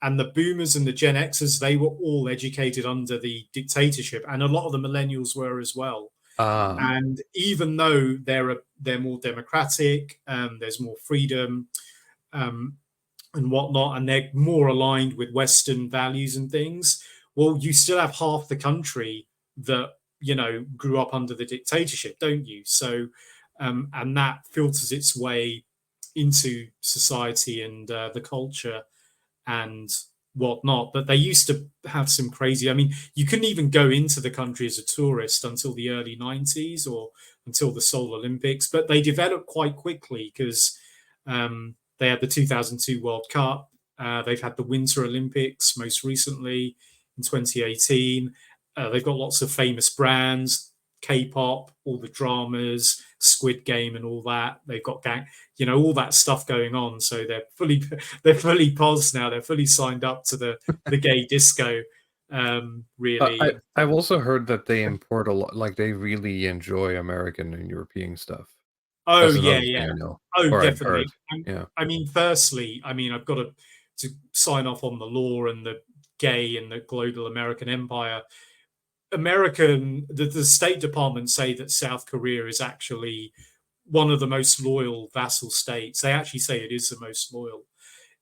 And the boomers and the Gen Xers, they were all educated under the dictatorship. And a lot of the millennials were as well. And even though they're more democratic, there's more freedom and whatnot, and they're more aligned with Western values and things, well, you still have half the country that, grew up under the dictatorship, don't you? So, and that filters its way into society and the culture and whatnot. But they used to have some crazy, I mean, you couldn't even go into the country as a tourist until the early 90s or until the Seoul Olympics. But they developed quite quickly because they had the 2002 World Cup. They've had the Winter Olympics most recently in 2018. They've got lots of famous brands, K-pop, all the dramas, Squid Game, and all that. They've got all that stuff going on. So they're fully posed now. They're fully signed up to the gay disco. Really, I've also heard that they import a lot. Like they really enjoy American and European stuff. Oh That's yeah, another thing yeah. I know. Oh, Or I've definitely. heard. Yeah. I mean, firstly, I've got to sign off on the law and the gay and the global American empire. The State Department say that South Korea is actually one of the most loyal vassal states. They actually say it is the most loyal.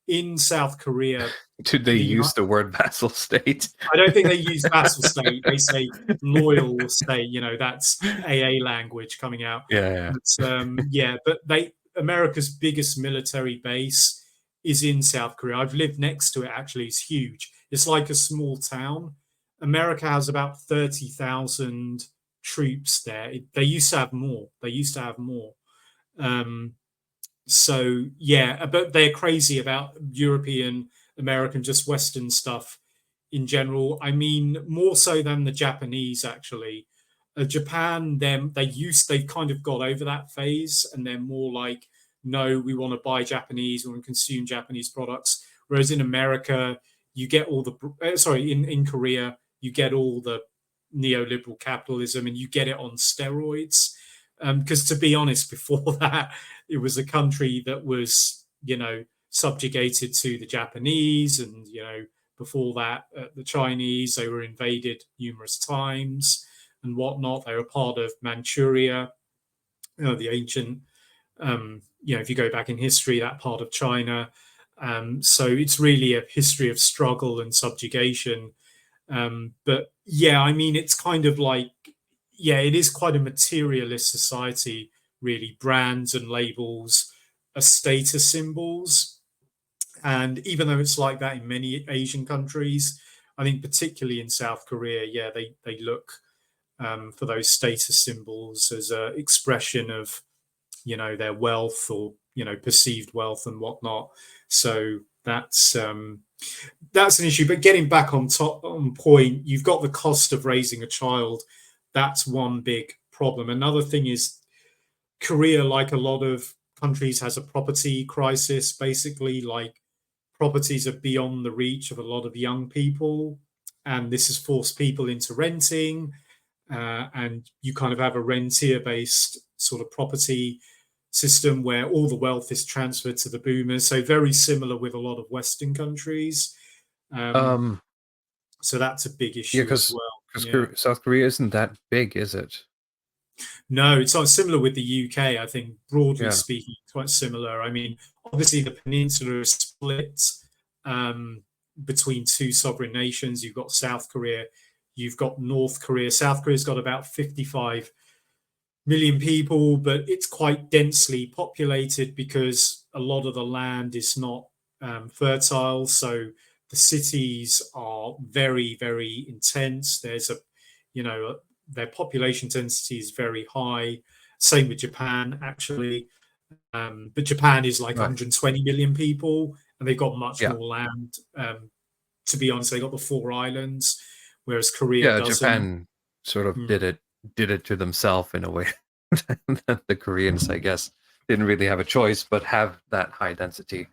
In South Korea, Did they use the word vassal state? I don't think they use vassal state. They say loyal state. That's AA language coming out. Yeah. But America's biggest military base is in South Korea. I've lived next to it. Actually, it's huge. It's like a small town. America has about 30,000 troops there. They used to have more. So yeah, but they're crazy about European, American, just Western stuff in general. I mean, more so than the Japanese actually. Japan, they've kind of got over that phase, and they're more like, no, we want to buy Japanese, we want to consume Japanese products. Whereas in America, you get all in Korea, you get all the neoliberal capitalism, and you get it on steroids. Because to be honest, before that, it was a country that was, subjugated to the Japanese, and before that, the Chinese. They were invaded numerous times and whatnot. They were part of Manchuria, the ancient, if you go back in history, that part of China. So it's really a history of struggle and subjugation. But yeah, I mean, it's kind of like, it is quite a materialist society, really. Brands and labels are status symbols. And even though it's like that in many Asian countries, I think particularly in South Korea, they look for those status symbols as an expression of, their wealth or, perceived wealth and whatnot. So that's an issue. But getting back on point, you've got the cost of raising a child. That's one big problem. Another thing is Korea, like a lot of countries, has a property crisis. Basically, like, properties are beyond the reach of a lot of young people, and this has forced people into renting. And you kind of have a rentier-based sort of property system where all the wealth is transferred to the boomers. So very similar with a lot of Western countries. So that's a big issue as well. Because South Korea isn't that big, is it? No, it's not similar with the UK. I think, broadly speaking, quite similar. I mean, obviously the peninsula is split between two sovereign nations. You've got South Korea, you've got North Korea. South Korea's got about 55 million people, but it's quite densely populated because a lot of the land is not fertile. So the cities are very, very intense. There's their population density is very high. Same with Japan, actually. But Japan is like 120 million people, and they've got much more land. To be honest, they got the 4 islands, whereas Korea doesn't. Japan sort of did it to themselves in a way. The Koreans, I guess, didn't really have a choice but have that high density.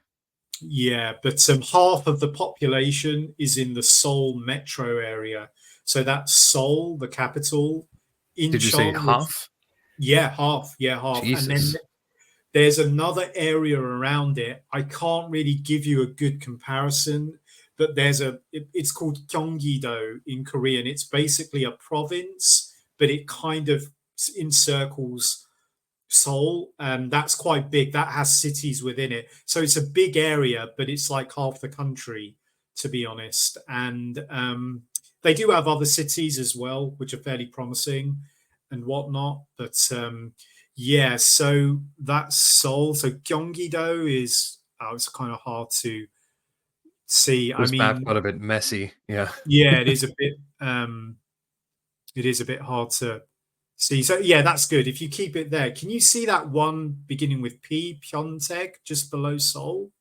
Yeah, but half of the population is in the Seoul metro area. So that's Seoul, the capital. Did you say half? Yeah, half. Yeah, half. Jesus. And then there's another area around it. I can't really give you a good comparison, but it's called Gyeonggi-do in Korean. It's basically a province, but it kind of encircles Seoul, and that's quite big. That has cities within it. So it's a big area, but it's like half the country, to be honest. And they do have other cities as well, which are fairly promising and whatnot. But so that's Seoul. So Gyeonggi-do is, it's kind of hard to see. It was but a bit messy. Yeah. Yeah, it is a bit. It is a bit hard to See, so yeah, that's good. If you keep it there, can you see that one beginning with P, Pyeongtaek, just below Seoul?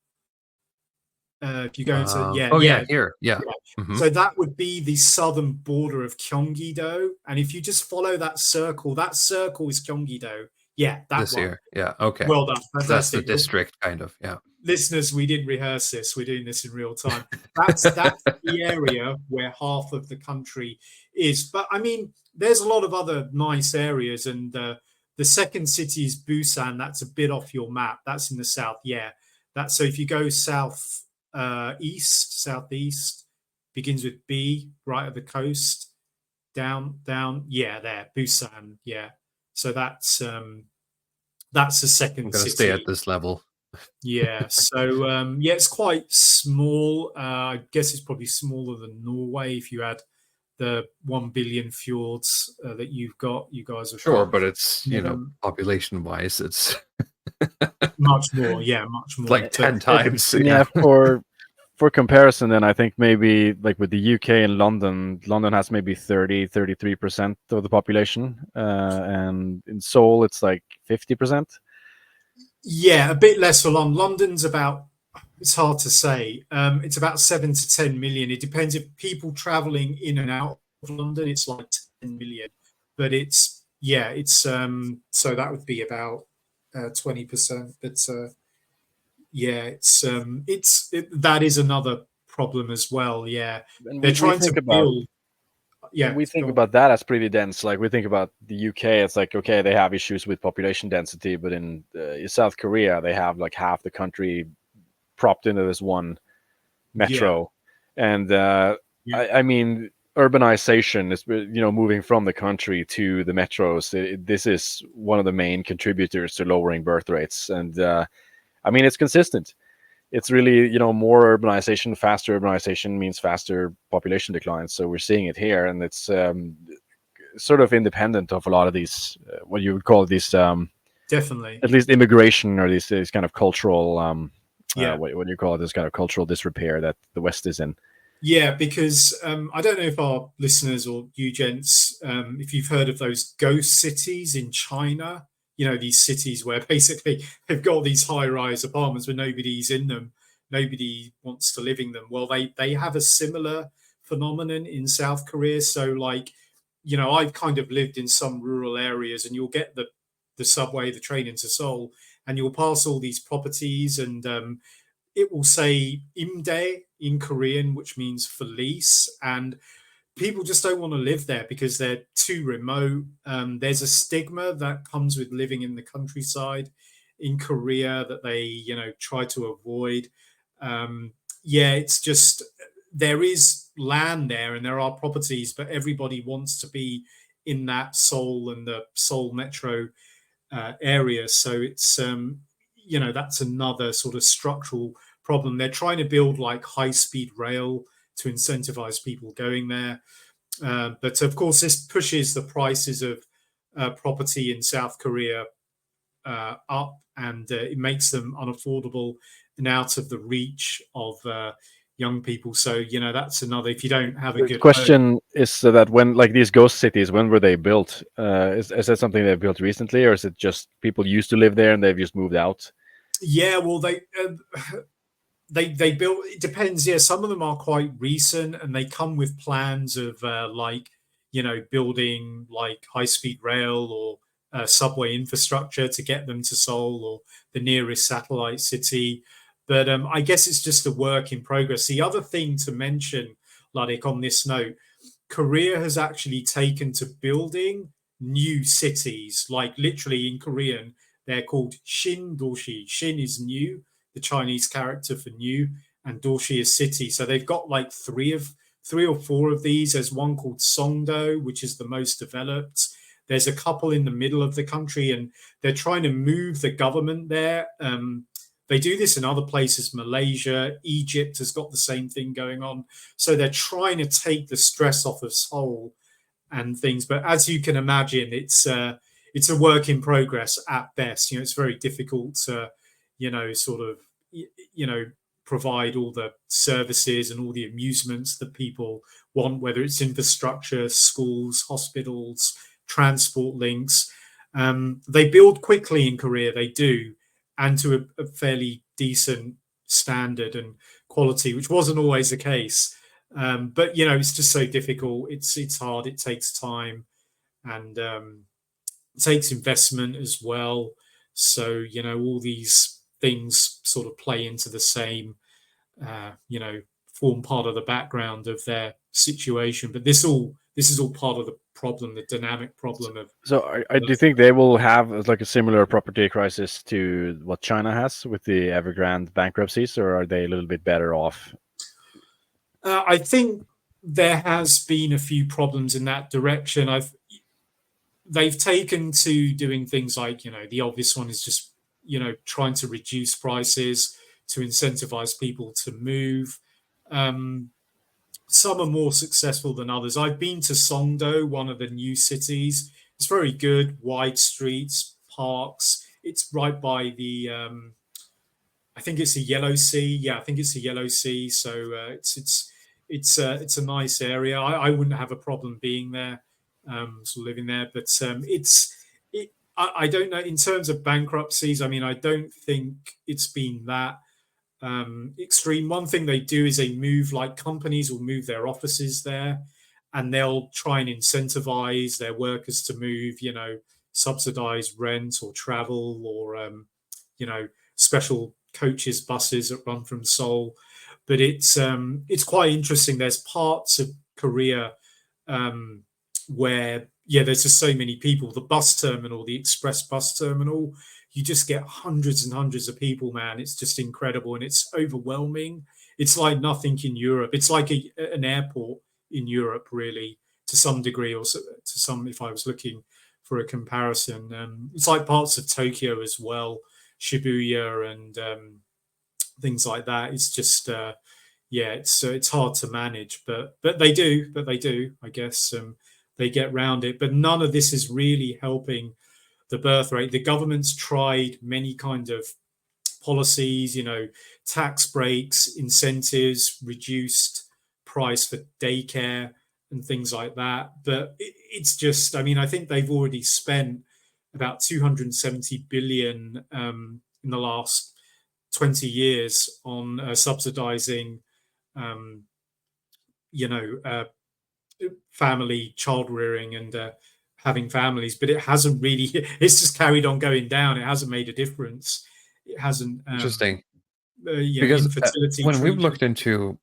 If you go to yeah, here, yeah. Mm-hmm. So that would be the southern border of Gyeonggi-do, and if you just follow that circle is Gyeonggi-do. Yeah, that This one. here, yeah, okay. Well done, That's the fantastic. district, kind of, yeah. Listeners, we didn't rehearse this. We're doing this in real time. That's the area where half of the country is. But I mean, there's a lot of other nice areas, and the second city is Busan. That's a bit off your map. That's in the south. Yeah, that's so. If you go southeast, begins with B, right at the coast, down. Yeah, there, Busan. Yeah, so that's the second I'm gonna city. stay at this level. Yeah, so yeah, it's quite small. I guess it's probably smaller than Norway if you add the 1 billion fjords that you guys have Sure, got. but it's population wise, it's much more. Yeah, much more. like 10 times. Yeah, for comparison, then I think maybe like with the UK and London has maybe 33% of the population, and in Seoul it's like 50%. Yeah, a bit less for London. London's about, it's hard to say. It's about 7 to 10 million. It depends if people traveling in and out of London, it's like 10 million. But it's so that would be about 20%. But yeah, that is another problem as well. Yeah, And they're trying to build. Yeah, we think about that as pretty dense. Like we think about the UK, it's like, okay, they have issues with population density, but in South Korea, they have like half the country propped into this one metro. Yeah. And I mean, urbanization is, moving from the country to the metros. This is one of the main contributors to lowering birth rates. And I mean, it's consistent. It's really, more urbanization, faster urbanization means faster population decline. So we're seeing it here, and it's sort of independent of a lot of these, what you would call these, definitely, at least immigration or these kind of cultural, what do you call it, this kind of cultural disrepair that the West is in. Yeah, because I don't know if our listeners or you gents, if you've heard of those ghost cities in China. These cities where basically they've got these high-rise apartments where nobody's in them, nobody wants to live in them. Well, they have a similar phenomenon in South Korea. So, like, I've kind of lived in some rural areas, and you'll get the subway, the train into Seoul, and you'll pass all these properties, and it will say imdae in Korean, which means for lease, and people just don't want to live there because they're too remote. There's a stigma that comes with living in the countryside in Korea that they, try to avoid. It's just, there is land there and there are properties, but everybody wants to be in that Seoul and the Seoul metro area. So it's, that's another sort of structural problem. They're trying to build like high-speed rail to incentivize people going there. But of course, this pushes the prices of property in South Korea up, and it makes them unaffordable and out of the reach of young people. So, that's another, if you don't have a good question home. Is that when, like, these ghost cities, when were they built? Is that something they've built recently, or is it just people used to live there and they've just moved out? Yeah, well, they built, it depends. Yeah, some of them are quite recent, and they come with plans of building like high-speed rail or subway infrastructure to get them to Seoul or the nearest satellite city. But I guess it's just a work in progress. The other thing to mention, Ladik, on this note, Korea has actually taken to building new cities. Like, literally in Korean, they're called Shin Doshi. Shin is new, the Chinese character for new, and Doshi is city. So they've got like three or four of these. There's one called Songdo, which is the most developed. There's a couple in the middle of the country, and they're trying to move the government there. They do this in other places. Malaysia, Egypt has got the same thing going on. So they're trying to take the stress off of Seoul and things. But as you can imagine, it's a work in progress at best. It's very difficult to, provide all the services and all the amusements that people want, whether it's infrastructure, schools, hospitals, transport links. They build quickly in Korea, they do, and to a fairly decent standard and quality, which wasn't always the case. But it's just so difficult. It's hard. It takes time, and it takes investment as well. So all these things sort of play into the same, form part of the background of their situation. But this is all part of the problem, the dynamic problem of. So do you think they will have like a similar property crisis to what China has with the Evergrande bankruptcies, or are they a little bit better off? I think there has been a few problems in that direction. They've taken to doing things like, the obvious one is just, trying to reduce prices to incentivize people to move. Some are more successful than others. I've been to Songdo, one of the new cities. It's very good, wide streets, parks. It's right by the, I think it's a Yellow Sea. Yeah, I think it's a Yellow Sea. So it's a nice area. I wouldn't have a problem being there, sort of living there. But I don't know in terms of bankruptcies. I mean, I don't think it's been that extreme. One thing they do is they move, like companies will move their offices there, and they'll try and incentivize their workers to move, subsidize rent or travel, or special coaches, buses that run from Seoul. But it's quite interesting. There's parts of Korea where there's just so many people. The bus terminal, the express bus terminal, you just get hundreds and hundreds of people, man. It's just incredible, and it's overwhelming. It's like nothing in Europe. It's like an airport in Europe, really, to some degree, or to some, if I was looking for a comparison. It's like parts of Tokyo as well, Shibuya and things like that. It's just, it's hard to manage, but they do, I guess. They get round it, but none of this is really helping the birth rate. The government's tried many kind of policies, tax breaks, incentives, reduced price for daycare and things like that. But it's just, I mean, I think they've already spent about 270 billion in the last 20 years on subsidizing, family child rearing and having families, but it hasn't really, it's just carried on going down. It hasn't made a difference. It hasn't. Interesting. Because infertility when we've treatment. looked into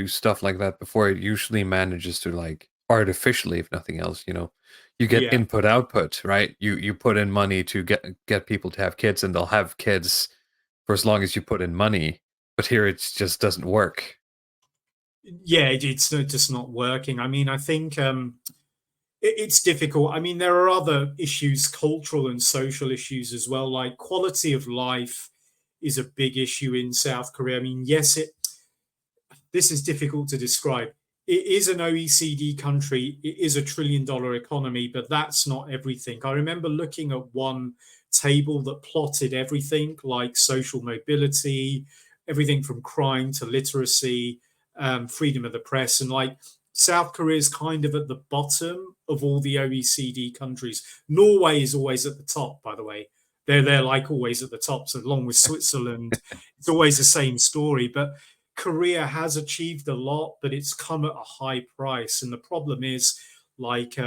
stuff like that before, it usually manages to, like, artificially, if nothing else, you get input output, right? You put in money to get people to have kids, and they'll have kids for as long as you put in money. But here it just doesn't work. Yeah, it's just not working. I mean, I think it's difficult. I mean, there are other issues, cultural and social issues as well, like quality of life is a big issue in South Korea. I mean, yes, this is difficult to describe. It is an OECD country. It is $1 trillion economy, but that's not everything. I remember looking at one table that plotted everything, like social mobility, everything from crime to literacy, freedom of the press, and like South Korea is kind of at the bottom of all the OECD countries. Norway is always at the top, by the way. They're like always at the top. So along with Switzerland, it's always the same story. But Korea has achieved a lot, but it's come at a high price. And the problem is, like,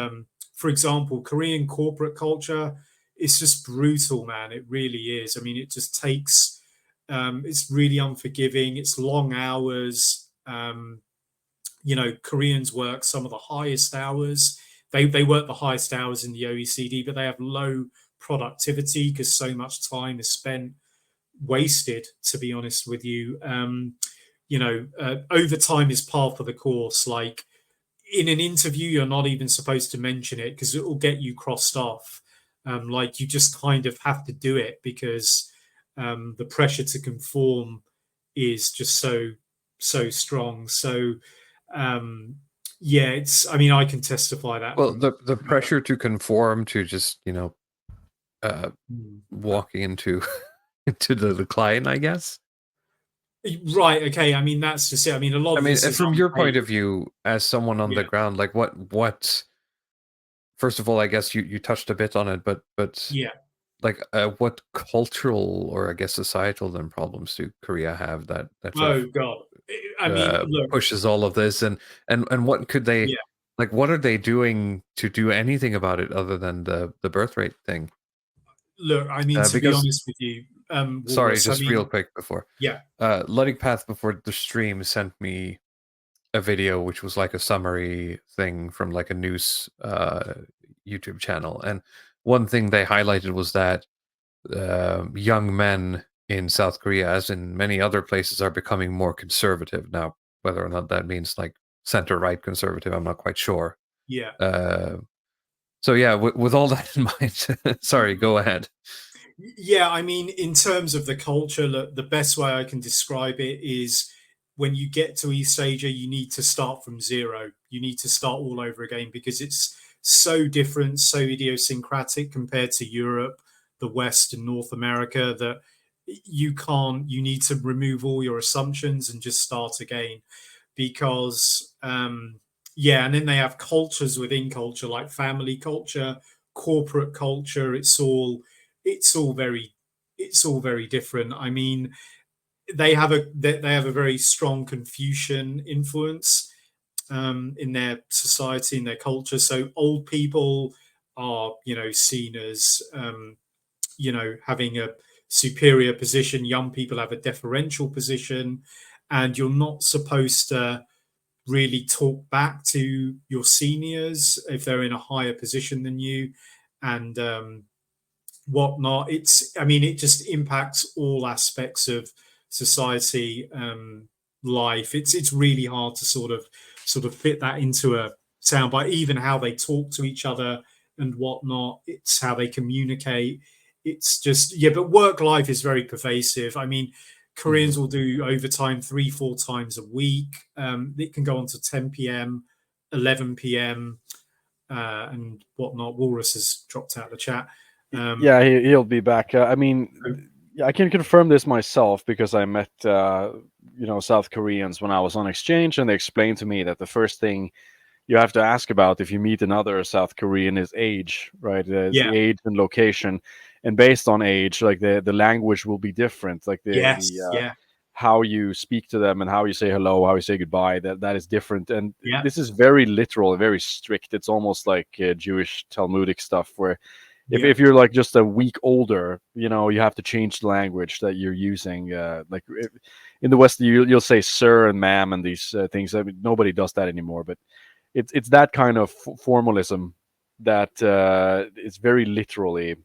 for example, Korean corporate culture, it's just brutal, man. It really is. I mean, it just takes, it's really unforgiving. It's long hours. Koreans work some of the highest hours. They work the highest hours in the OECD, but they have low productivity because so much time is spent wasted, to be honest with you. Overtime is par for the course. Like in an interview, you're not even supposed to mention it because it will get you crossed off. Like you just kind of have to do it because the pressure to conform is just so strong. So it's, I mean, I can testify that. Well, the pressure to conform to just walking into the decline, I guess. Right. Okay. I mean, that's just it. I mean, a lot of this is from your point of view as someone on the ground, like what first of all, I guess you touched a bit on it, but Yeah. like what cultural or I guess societal then problems do Korea have that sort Oh of God. I mean, look. pushes all of this, and what could they Yeah. like? What are they doing to do anything about it other than the birth rate thing? Look. I mean, to be Because honest with you, sorry, Walrus. I just real mean, quick before yeah. Ludwig Path before the stream sent me a video which was like a summary thing from like a news YouTube channel, and one thing they highlighted was that young men in South Korea, as in many other places, are becoming more conservative now. Whether or not that means like center right conservative, I'm not quite sure. Yeah. So yeah, with all that in mind, sorry, go ahead. Yeah, I mean, in terms of the culture, look, the best way I can describe it is when you get to East Asia, you need to start from zero. You need to start all over again because it's so different, so idiosyncratic compared to Europe, the West, and North America that you need to remove all your assumptions and just start again. Because, yeah, and then they have cultures within culture, like family culture, corporate culture. It's all very different. I mean, they have a very strong Confucian influence in their society, in their culture. So old people are, seen as having a superior position. Young people have a deferential position, and you're not supposed to really talk back to your seniors if they're in a higher position than you, and whatnot. I mean, it just impacts all aspects of society, life. It's really hard to sort of fit that into a soundbite. Even how they talk to each other and whatnot. It's how they communicate. It's just, yeah. But work life is very pervasive. I mean, Koreans will do overtime 3-4 times a week. It can go on to 10 p.m., 11 p.m. And whatnot. Walrus has dropped out of the chat. Yeah, he'll be back. I mean, I can confirm this myself because I met, South Koreans when I was on exchange, and they explained to me that the first thing you have to ask about if you meet another South Korean is age, right? It's Yeah. the age and location, and based on age, like the language will be different. Like Yes. the Yeah. how you speak to them and how you say hello, how you say goodbye, that is different. And Yeah. this is very literal, very strict. It's almost like Jewish Talmudic stuff where if you're like just a week older, you have to change the language that you're using. Like in the West, you'll say sir and ma'am and these things. I mean, nobody does that anymore. But it's that kind of formalism that is very literally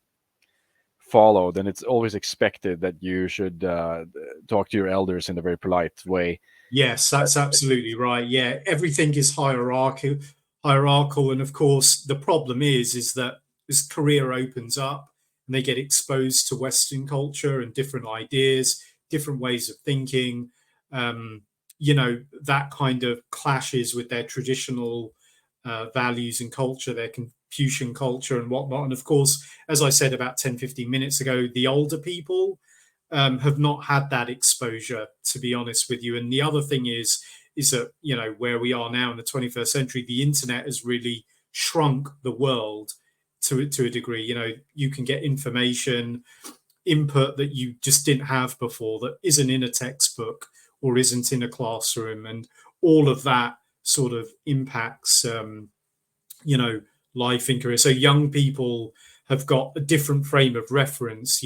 followed, and it's always expected that you should talk to your elders in a very polite way. Yes, that's absolutely right. Yeah, everything is hierarchical, and of course, the problem is that as Korea opens up and they get exposed to Western culture and different ideas, different ways of thinking, that kind of clashes with their traditional values and culture, their Confucian culture and whatnot. And of course, as I said about 10-15 minutes ago, the older people have not had that exposure, to be honest with you. And the other thing is that, where we are now in the 21st century, the internet has really shrunk the world to a degree. You can get information, input that you just didn't have before, that isn't in a textbook or isn't in a classroom. And all of that sort of impacts, life in Korea. So young people have got a different frame of reference,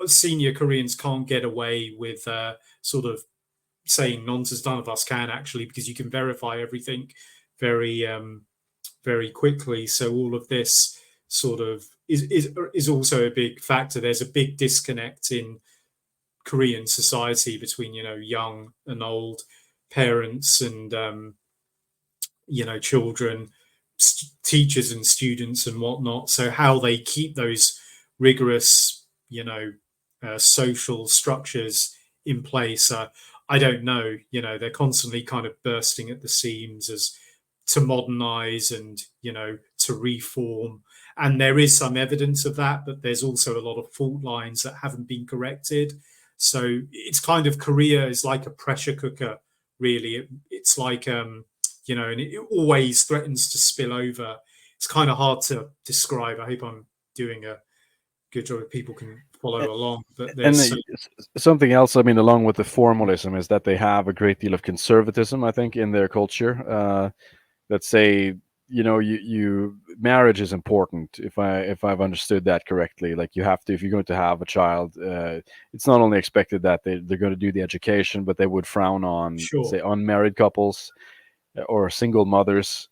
senior Koreans can't get away with sort of saying nonsense. None of us can, actually, because you can verify everything very, very quickly. So all of this sort of is also a big factor. There's a big disconnect in Korean society between young and old, parents and children, teachers and students and whatnot. So how they keep those rigorous, social structures in place, I don't know. They're constantly kind of bursting at the seams as to modernize and to reform. And there is some evidence of that, but there's also a lot of fault lines that haven't been corrected. So it's kind of, Korea is like a pressure cooker, really. It's like and it always threatens to spill over. It's kind of hard to describe. I hope I'm doing a good job if people can follow along. But And there's something else, I mean, along with the formalism, is that they have a great deal of conservatism, I think, in their culture. Let's say, you marriage is important. If I've understood that correctly, like you have to, if you're going to have a child, it's not only expected that they're going to do the education, but they would frown on, Sure. say, unmarried couples or single mothers,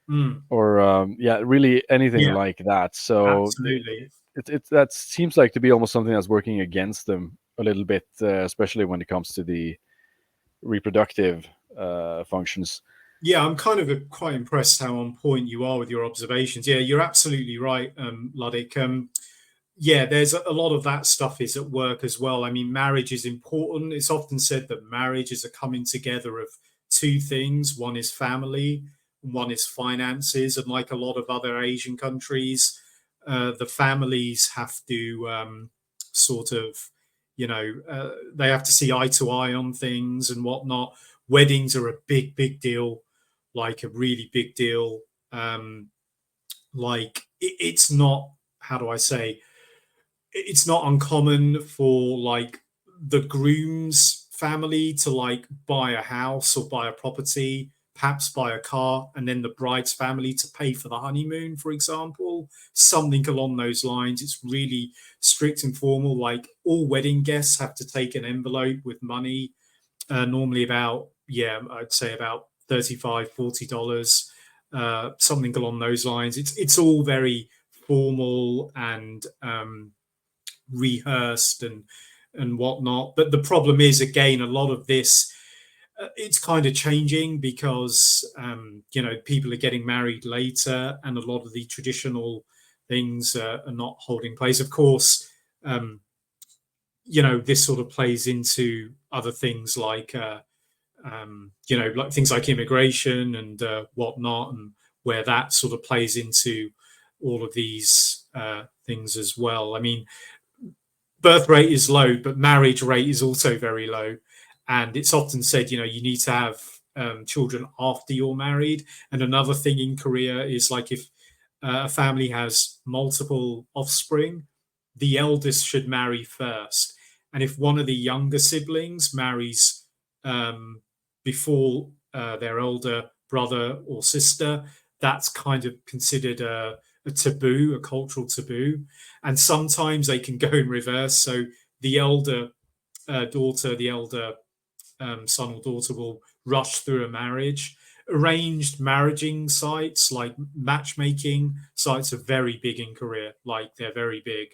Mm, or really anything yeah, like that. So absolutely. that seems like to be almost something that's working against them a little bit, especially when it comes to the reproductive functions. Yeah, I'm kind of quite impressed how on point you are with your observations. Yeah, you're absolutely right, Luddick. Yeah, there's a lot of that stuff is at work as well. I mean, marriage is important. It's often said that marriage is a coming together of two things. One is family, and one is finances. And like a lot of other Asian countries, the families have to sort of, they have to see eye to eye on things and whatnot. Weddings are a big, big deal, like a really big deal. Like it's not, how do I say, it's not uncommon for like the groom's family to like buy a house or buy a property, perhaps buy a car, and then the bride's family to pay for the honeymoon, for example, something along those lines. It's really strict and formal. Like all wedding guests have to take an envelope with money, normally about, yeah, I'd say about $35-$40, something along those lines. It's all very formal and rehearsed and whatnot. But the problem is, again, a lot of this, it's kind of changing because people are getting married later, and a lot of the traditional things are not holding place. Of course, this sort of plays into other things like like things like immigration and whatnot, and where that sort of plays into all of these things as well. I mean, birth rate is low, but marriage rate is also very low. And it's often said, you need to have children after you're married. And another thing in Korea is like if a family has multiple offspring, the eldest should marry first. And if one of the younger siblings marries before their older brother or sister, that's kind of considered a taboo, a cultural taboo. And sometimes they can go in reverse. So the elder daughter, the elder son or daughter will rush through a marriage. Arranged marrying sites like matchmaking sites are very big in Korea. Like they're very big,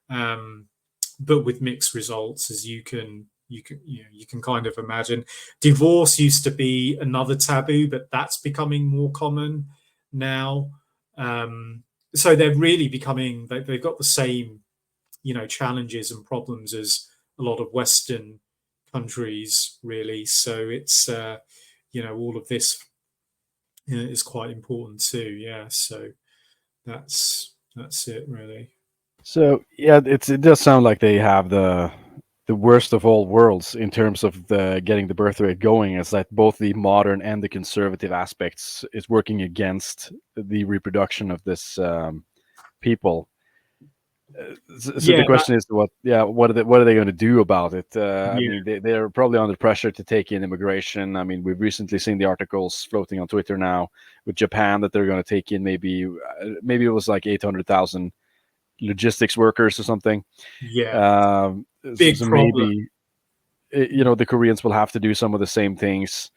but with mixed results, as you can kind of imagine. Divorce used to be another taboo, but that's becoming more common now. So they're really becoming, they've got the same challenges and problems as a lot of Western countries, really. So it's all of this is quite important too. Yeah, so that's it really. So yeah, it does sound like they have the worst of all worlds in terms of the getting the birth rate going. Is that both the modern and the conservative aspects is working against the reproduction of this people. So the question is, what are they going to do about it? I mean, they're probably under pressure to take in immigration. I mean, we've recently seen the articles floating on Twitter now with Japan that they're going to take in maybe it was like 800,000 logistics workers or something. Yeah, big so problem. Maybe the Koreans will have to do some of the same things.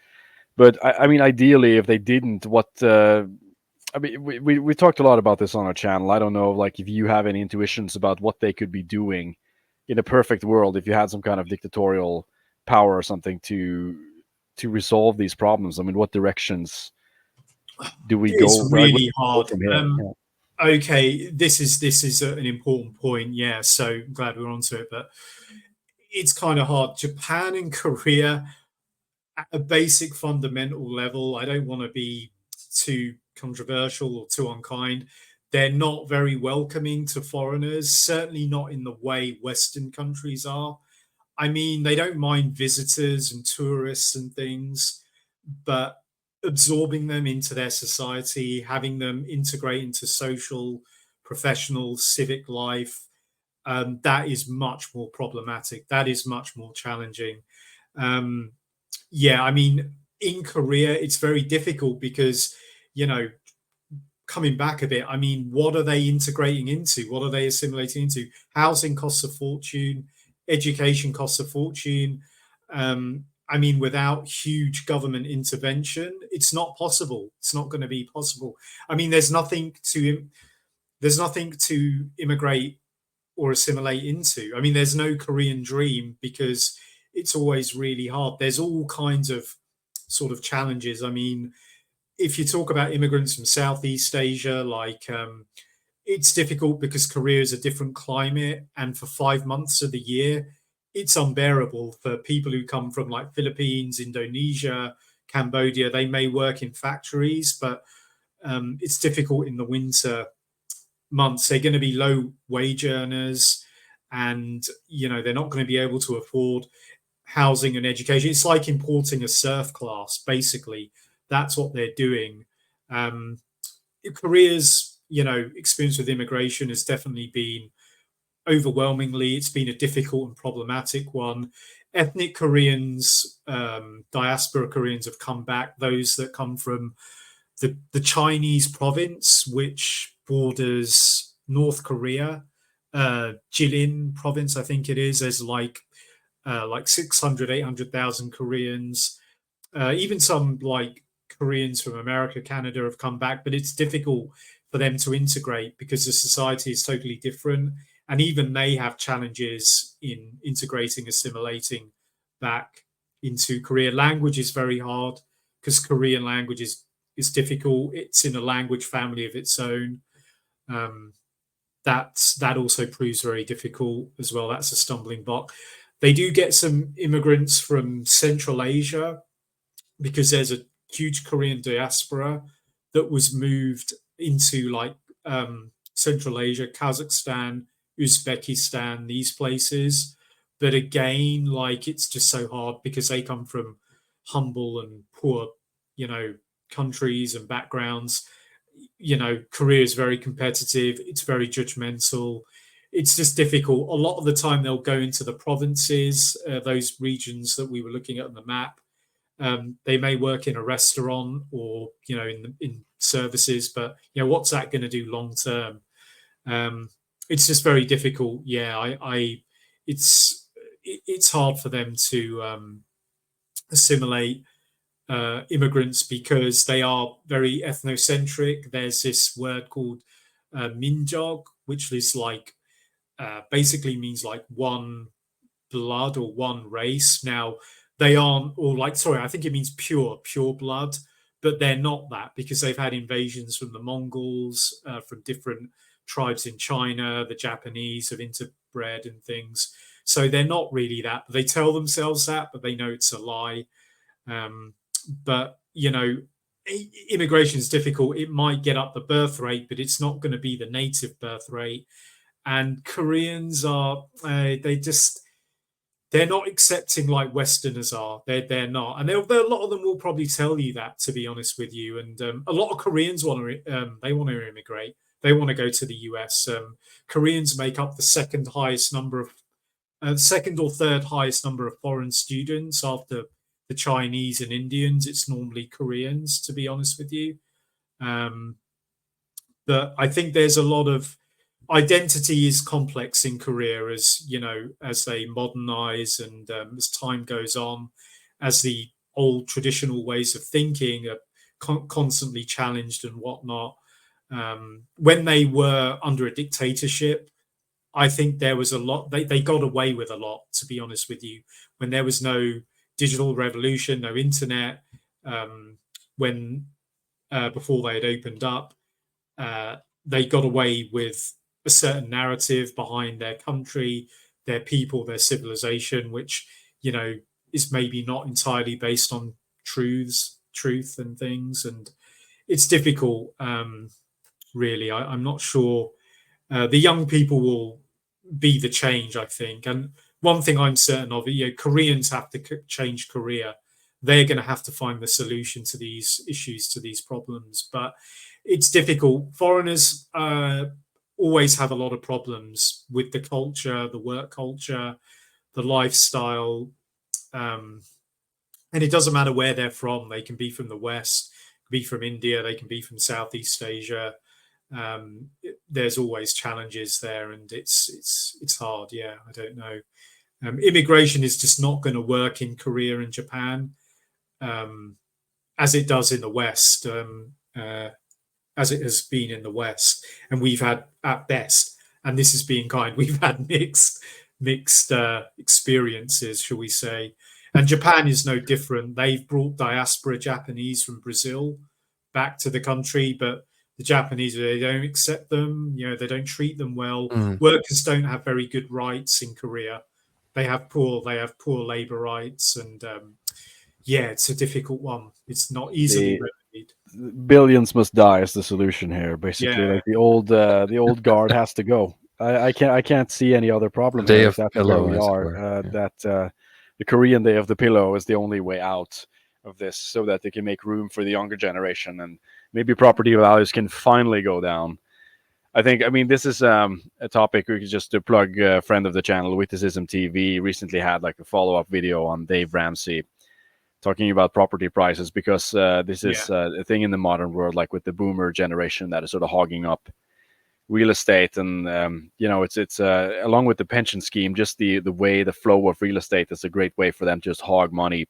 But I mean, ideally, if they didn't, what I mean, we talked a lot about this on our channel. I don't know, like, if you have any intuitions about what they could be doing in a perfect world, if you had some kind of dictatorial power or something to resolve these problems. I mean, what directions do we go? It's really hard. From here? Okay, this is an important point. Yeah, so I'm glad we're onto it, but it's kind of hard. Japan and Korea, at a basic fundamental level, I don't want to be too controversial or too unkind. They're not very welcoming to foreigners, certainly not in the way Western countries are. I mean, they don't mind visitors and tourists and things, but absorbing them into their society, having them integrate into social, professional, civic life, that is much more problematic. That is much more challenging. Yeah, I mean, in Korea, it's very difficult because, you know, coming back a bit, I mean, what are they integrating into? What are they assimilating into? Housing costs a fortune, education costs a fortune. I mean, without huge government intervention, it's not possible. It's not going to be possible. I mean, there's nothing to immigrate or assimilate into. I mean, there's no Korean dream because it's always really hard. There's all kinds of sort of challenges. I mean, if you talk about immigrants from Southeast Asia, like it's difficult because Korea is a different climate, and for 5 months of the year, it's unbearable for people who come from like Philippines, Indonesia, Cambodia. They may work in factories, but it's difficult in the winter months. They're going to be low wage earners, and you know they're not going to be able to afford housing and education. It's like importing a surf class, basically. That's what they're doing. Korea's, you know, experience with immigration has definitely been overwhelmingly, it's been a difficult and problematic one. Ethnic Koreans, diaspora Koreans have come back. Those that come from the Chinese province, which borders North Korea, Jilin province, I think it is. There's like 600, 800,000 Koreans. Even some like Koreans from America, Canada have come back, but it's difficult for them to integrate because the society is totally different. And even they have challenges in integrating, assimilating back into Korea. Language is very hard because Korean language is difficult. It's in a language family of its own. That also proves very difficult as well. That's a stumbling block. They do get some immigrants from Central Asia because there's a huge Korean diaspora that was moved into like Central Asia, Kazakhstan, Uzbekistan, these places. But again, like it's just so hard because they come from humble and poor, you know, countries and backgrounds. You know, Korea is very competitive. It's very judgmental. It's just difficult. A lot of the time, they'll go into the provinces, those regions that we were looking at on the map. They may work in a restaurant or, you know, in services, but you know, what's that going to do long term? It's just very difficult. Yeah, it's hard for them to assimilate immigrants because they are very ethnocentric. There's this word called minjog, which is like basically means like one blood or one race. Now they aren't, or like, sorry, I think it means pure blood, but they're not that because they've had invasions from the Mongols, from different tribes in China. The Japanese have interbred and things, so they're not really that. They tell themselves that, but they know it's a lie. But you know, immigration is difficult. It might get up the birth rate, but it's not going to be the native birth rate. And Koreans are they're not accepting like Westerners are. They're not, and a lot of them will probably tell you that, to be honest with you. And a lot of Koreans want to immigrate. They want to go to the US. Koreans make up the second or third highest number of foreign students after the Chinese and Indians. It's normally Koreans, to be honest with you. But I think there's a lot of identity is complex in Korea, as you know, as they modernize and as time goes on, as the old traditional ways of thinking are constantly challenged and whatnot. When they were under a dictatorship, I think there was a lot, they got away with a lot, to be honest with you, when there was no digital revolution, no internet, when before they had opened up, they got away with a certain narrative behind their country, their people, their civilization, which, you know, is maybe not entirely based on truth and things. And it's difficult, really. I'm not sure. The young people will be the change, I think. And one thing I'm certain of, you know, Koreans have to change Korea. they're going to have to find the solution to these issues, to these problems. But it's difficult. Foreigners always have a lot of problems with the culture, the work culture, the lifestyle. And it doesn't matter where they're from. They can be from the West, be from India, they can be from Southeast Asia. There's always challenges there, and it's hard. Yeah, I don't know. Immigration is just not going to work in Korea and Japan as it does in the West, as it has been in the West. And we've had, at best, and this is being kind, we've had mixed experiences, shall we say. And Japan is no different. They've brought diaspora Japanese from Brazil back to the country, but the Japanese, they don't accept them. They don't treat them well. Workers don't have very good rights in Korea. They have poor labor rights, and it's a difficult one. It's not easily remedied. Billions must die is the solution here. Basically, like the old guard has to go. I can't see any other problem. The day here, of that's pillow, where we as it are. were. That the Korean day of the pillow is the only way out of this, so that they can make room for the younger generation, and maybe property values can finally go down. I mean, this is a topic we could just to plug. A friend of the channel, Witticism TV, recently had like a follow-up video on Dave Ramsey talking about property prices, because this is a thing in the modern world, like with the boomer generation that is sort of hogging up real estate, and it's along with the pension scheme, just the way the flow of real estate is a great way for them to just hog money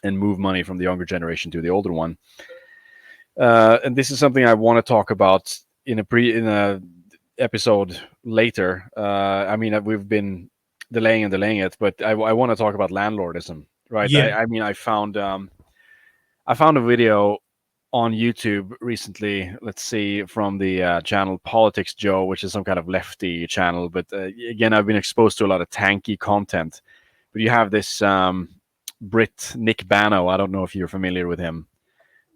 and move money from the younger generation to the older one. And this is something I want to talk about in a episode later. I mean, we've been delaying it, but I want to talk about landlordism, right? Yeah. I found a video on YouTube recently, let's see, from the channel Politics Joe, which is some kind of lefty channel. But again, I've been exposed to a lot of tanky content. But you have this Brit, Nick Bano. I don't know if you're familiar with him,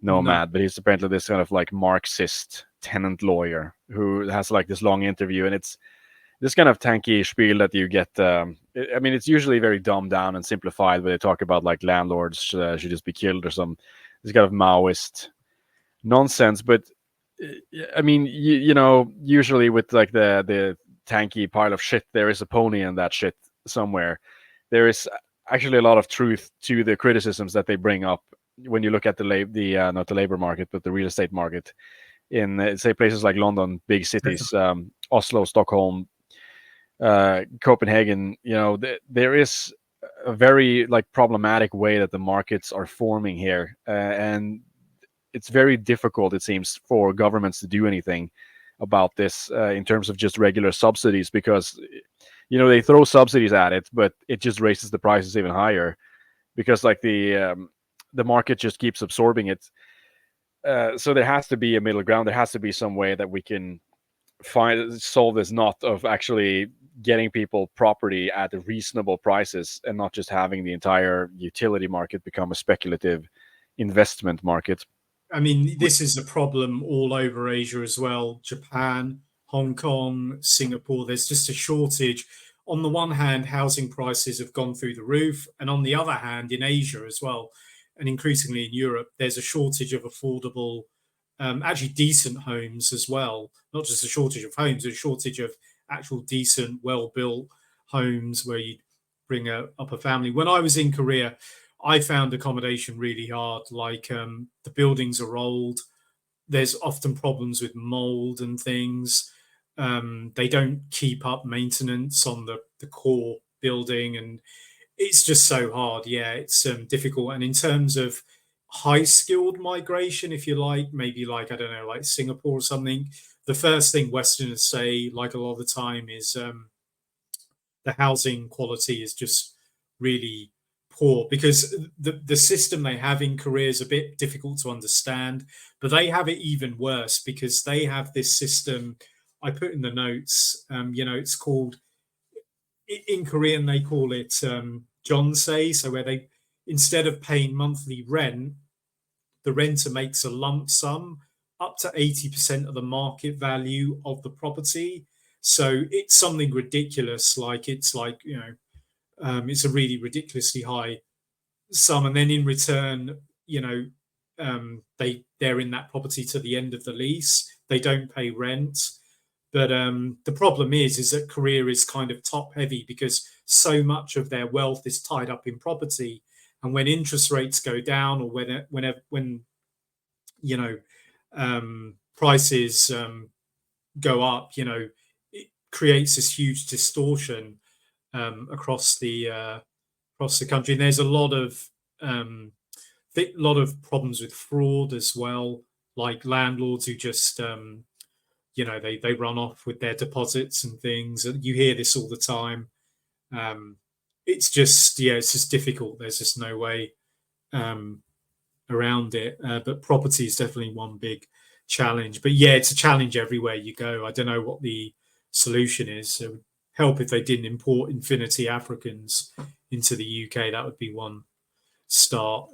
Nomad, but he's apparently this kind of like Marxist tenant lawyer who has like this long interview. And it's this kind of tanky spiel that you get. I mean, it's usually very dumbed down and simplified, but they talk about like landlords should just be killed or some this kind of Maoist nonsense. But I mean, usually with like the tanky pile of shit, there is a pony in that shit somewhere. There is actually a lot of truth to the criticisms that they bring up when you look at not the labor market, but the real estate market in say places like London, big cities, Oslo, Stockholm, Copenhagen. There is a very like problematic way that the markets are forming here, and it's very difficult, it seems, for governments to do anything about this in terms of just regular subsidies, because they throw subsidies at it, but it just raises the prices even higher, because like the market just keeps absorbing it. So there has to be a middle ground. There has to be some way that we can solve this knot of actually getting people property at reasonable prices, and not just having the entire utility market become a speculative investment market. I mean, this is a problem all over Asia as well. Japan, Hong Kong, Singapore. There's just a shortage. On the one hand, housing prices have gone through the roof. And on the other hand, in Asia as well, and increasingly in Europe, there's a shortage of affordable, actually decent homes as well. Not just a shortage of homes, a shortage of actual decent, well-built homes where you bring up a family. When I was in Korea, I found accommodation really hard. Like the buildings are old. There's often problems with mold and things. They don't keep up maintenance on the core building, and it's just so hard. Yeah, it's difficult. And in terms of high-skilled migration, if you like, maybe like, I don't know, like Singapore or something, the first thing Westerners say, like a lot of the time, is the housing quality is just really poor, because the system they have in Korea is a bit difficult to understand, but they have it even worse, because they have this system I put in the notes. It's called, in Korean they call it jeonse, so where they, instead of paying monthly rent, the renter makes a lump sum up to 80% of the market value of the property. So it's something ridiculous, like it's like it's a really ridiculously high some, and then in return, they're in that property to the end of the lease. They don't pay rent. But the problem is that Korea is kind of top heavy because so much of their wealth is tied up in property. And when interest rates go down, or when prices go up, it creates this huge distortion across the country. And there's a lot of problems with fraud as well, like landlords who just they run off with their deposits and things. And you hear this all the time. It's just difficult. There's just no way around it. But property is definitely one big challenge. But yeah, it's a challenge everywhere you go. I don't know what the solution is. It would help if they didn't import infinity Africans into the UK. That would be one start.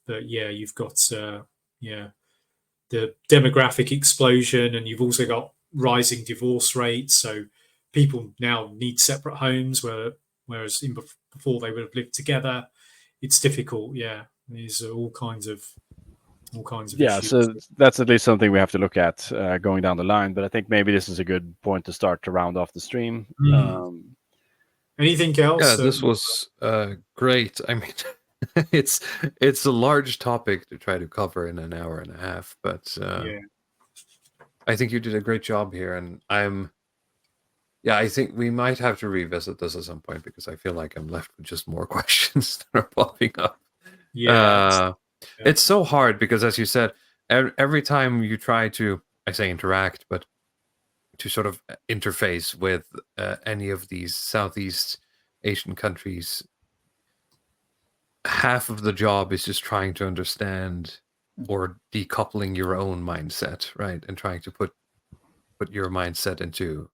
But yeah, you've got the demographic explosion, and you've also got rising divorce rates. So people now need separate homes, whereas before they would have lived together. It's difficult. Yeah, there's all kinds of issues. So that's at least something we have to look at going down the line. But I think maybe this is a good point to start to round off the stream. Anything else? Yeah, this was great. I mean, it's a large topic to try to cover in an hour and a half, but I think you did a great job here, and I think we might have to revisit this at some point because I feel like I'm left with just more questions that are popping up. It's so hard because, as you said, every time you try to, I say interact, but to sort of interface with any of these Southeast Asian countries, half of the job is just trying to understand or decoupling your own mindset, right? And trying to put your mindset into,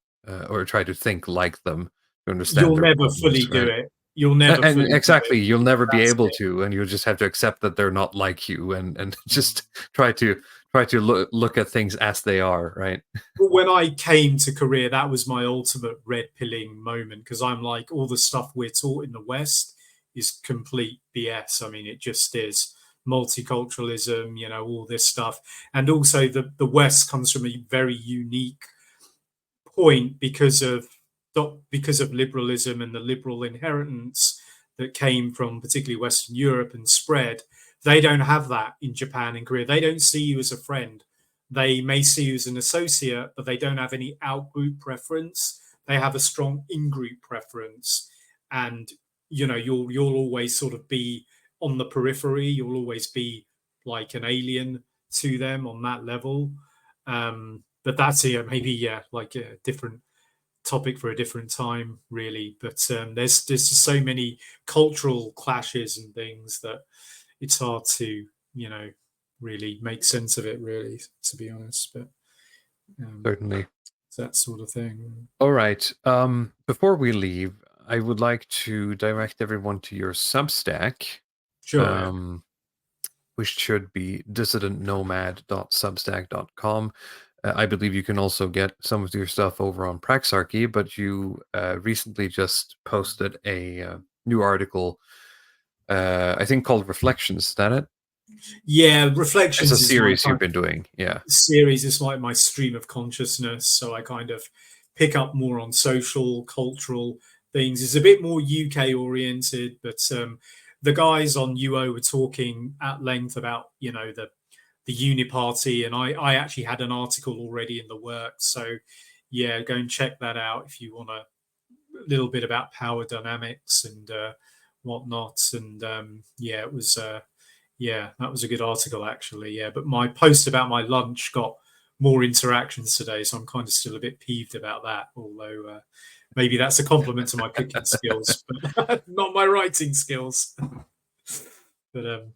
or try to think like them to understand. You'll never fully do it. You'll never exactly. You'll never be able to, and you'll just have to accept that they're not like you, and just try to look at things as they are, right? But when I came to Korea, that was my ultimate red pilling moment, because I'm like, all the stuff we're taught in the West is complete BS. I mean, it just is. Multiculturalism, all this stuff. And also the West comes from a very unique point because of liberalism and the liberal inheritance that came from particularly Western Europe and spread. They don't have that in Japan and Korea. They don't see you as a friend. They may see you as an associate, but they don't have any out-group preference. They have a strong in-group preference. And, you'll always sort of be on the periphery. You'll always be like an alien to them on that level. But that's maybe like a different topic for a different time, really. But there's just so many cultural clashes and things that it's hard to really make sense of it, really, to be honest. But certainly that sort of thing. All right. Before we leave, I would like to direct everyone to your Substack. Sure. Which should be dissidentnomad.substack.com. I believe you can also get some of your stuff over on Praxarchy, but you recently just posted a new article, I think called Reflections. Is that it? Yeah, Reflections. It's a series you've been doing. Yeah. Series is like my stream of consciousness. So I kind of pick up more on social, cultural things. It's a bit more UK oriented, but the guys on UO were talking at length about, the Uniparty, and I actually had an article already in the works. So yeah, go and check that out if you want a little bit about power dynamics and whatnot. And it was that was a good article, actually. Yeah, but my post about my lunch got more interactions today, so I'm kind of still a bit peeved about that, although maybe that's a compliment to my cooking skills, but not my writing skills. But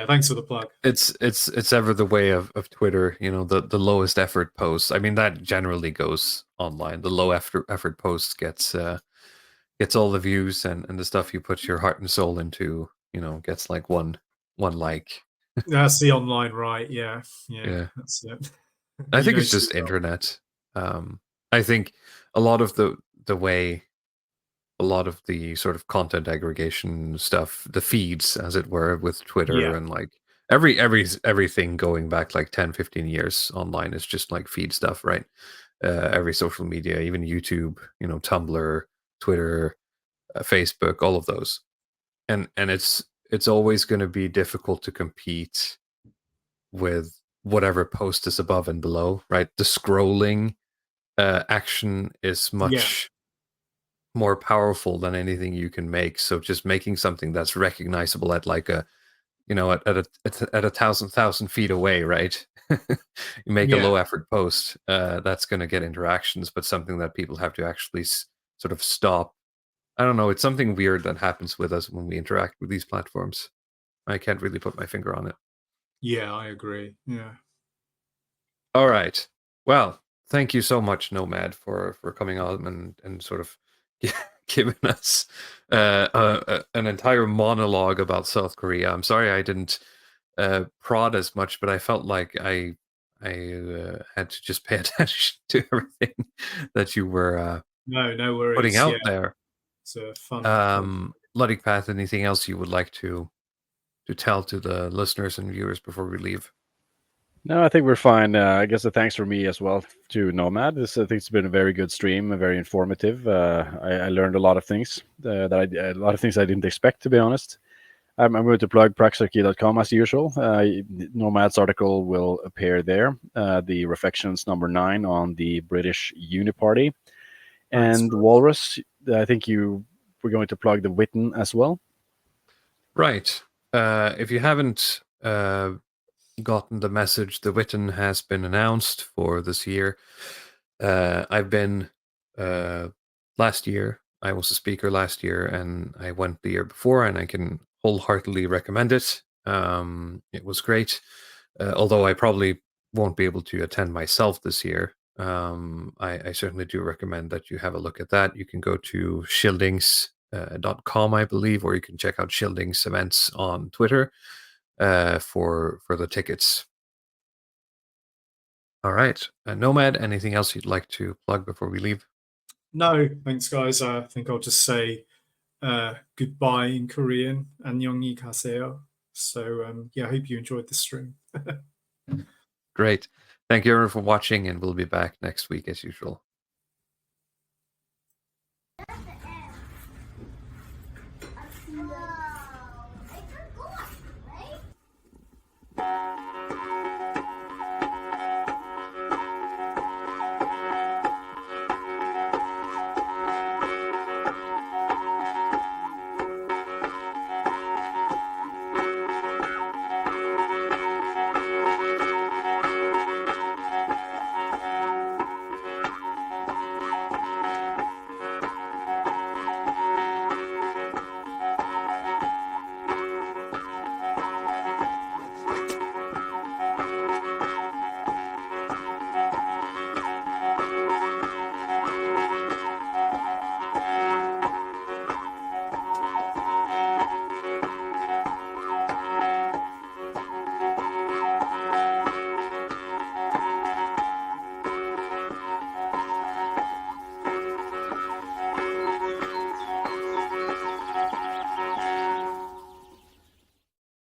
thanks for the plug. It's ever the way of Twitter, the lowest effort posts. I mean, that generally goes online. The low effort post gets all the views, and the stuff you put your heart and soul into, gets like one like. That's the online, right? Yeah. That's it. I think it's just internet. I think a lot of the way a lot of the sort of content aggregation stuff, the feeds, as it were, with Twitter Yeah. and like everything going back like 10, 15 years online is just like feed stuff, right? Every social media, even YouTube, Tumblr, Twitter, Facebook, all of those, and it's always going to be difficult to compete with whatever post is above and below, right? The scrolling action is Yeah. much more powerful than anything you can make. So just making something that's recognizable at like a, at a thousand feet away, right? You make a Yeah. low effort post, that's going to get interactions, but something that people have to actually sort of stop. I don't know. It's something weird that happens with us when we interact with these platforms. I can't really put my finger on it. Yeah, I agree. Yeah. All right. Well, thank you so much, Nomad, for coming on and sort of giving us an entire monologue about South Korea. I'm sorry I didn't prod as much, but I felt like I had to just pay attention to everything that you were No putting worries. out Yeah, there. it's a fun. Ludwig Path, anything else you would like to tell to the listeners and viewers before we leave? No, I think we're fine. I guess a thanks for me as well to Nomad. I think it's been a very good stream, very informative. I learned a lot of things a lot of things I didn't expect, to be honest. I'm going to plug praxarchy.com as usual. Nomad's article will appear there. The Reflections number 9 on the British Uniparty. Thanks, And Chris. Walrus, I think you were going to plug the Witten as well. Right. If you haven't gotten the message, the Witten has been announced for this year. I've been last year. I was a speaker last year, and I went the year before, and I can wholeheartedly recommend it. It was great, although I probably won't be able to attend myself this year. I certainly do recommend that you have a look at that. You can go to shieldings.com, I believe, or you can check out Shieldings events on Twitter for the tickets. All right. Nomad, anything else you'd like to plug before we leave? No, thanks, guys. I think I'll just say goodbye in Korean. 안녕히 가세요. So yeah, I hope you enjoyed the stream. Great. Thank you everyone for watching, and we'll be back next week as usual. Yeah.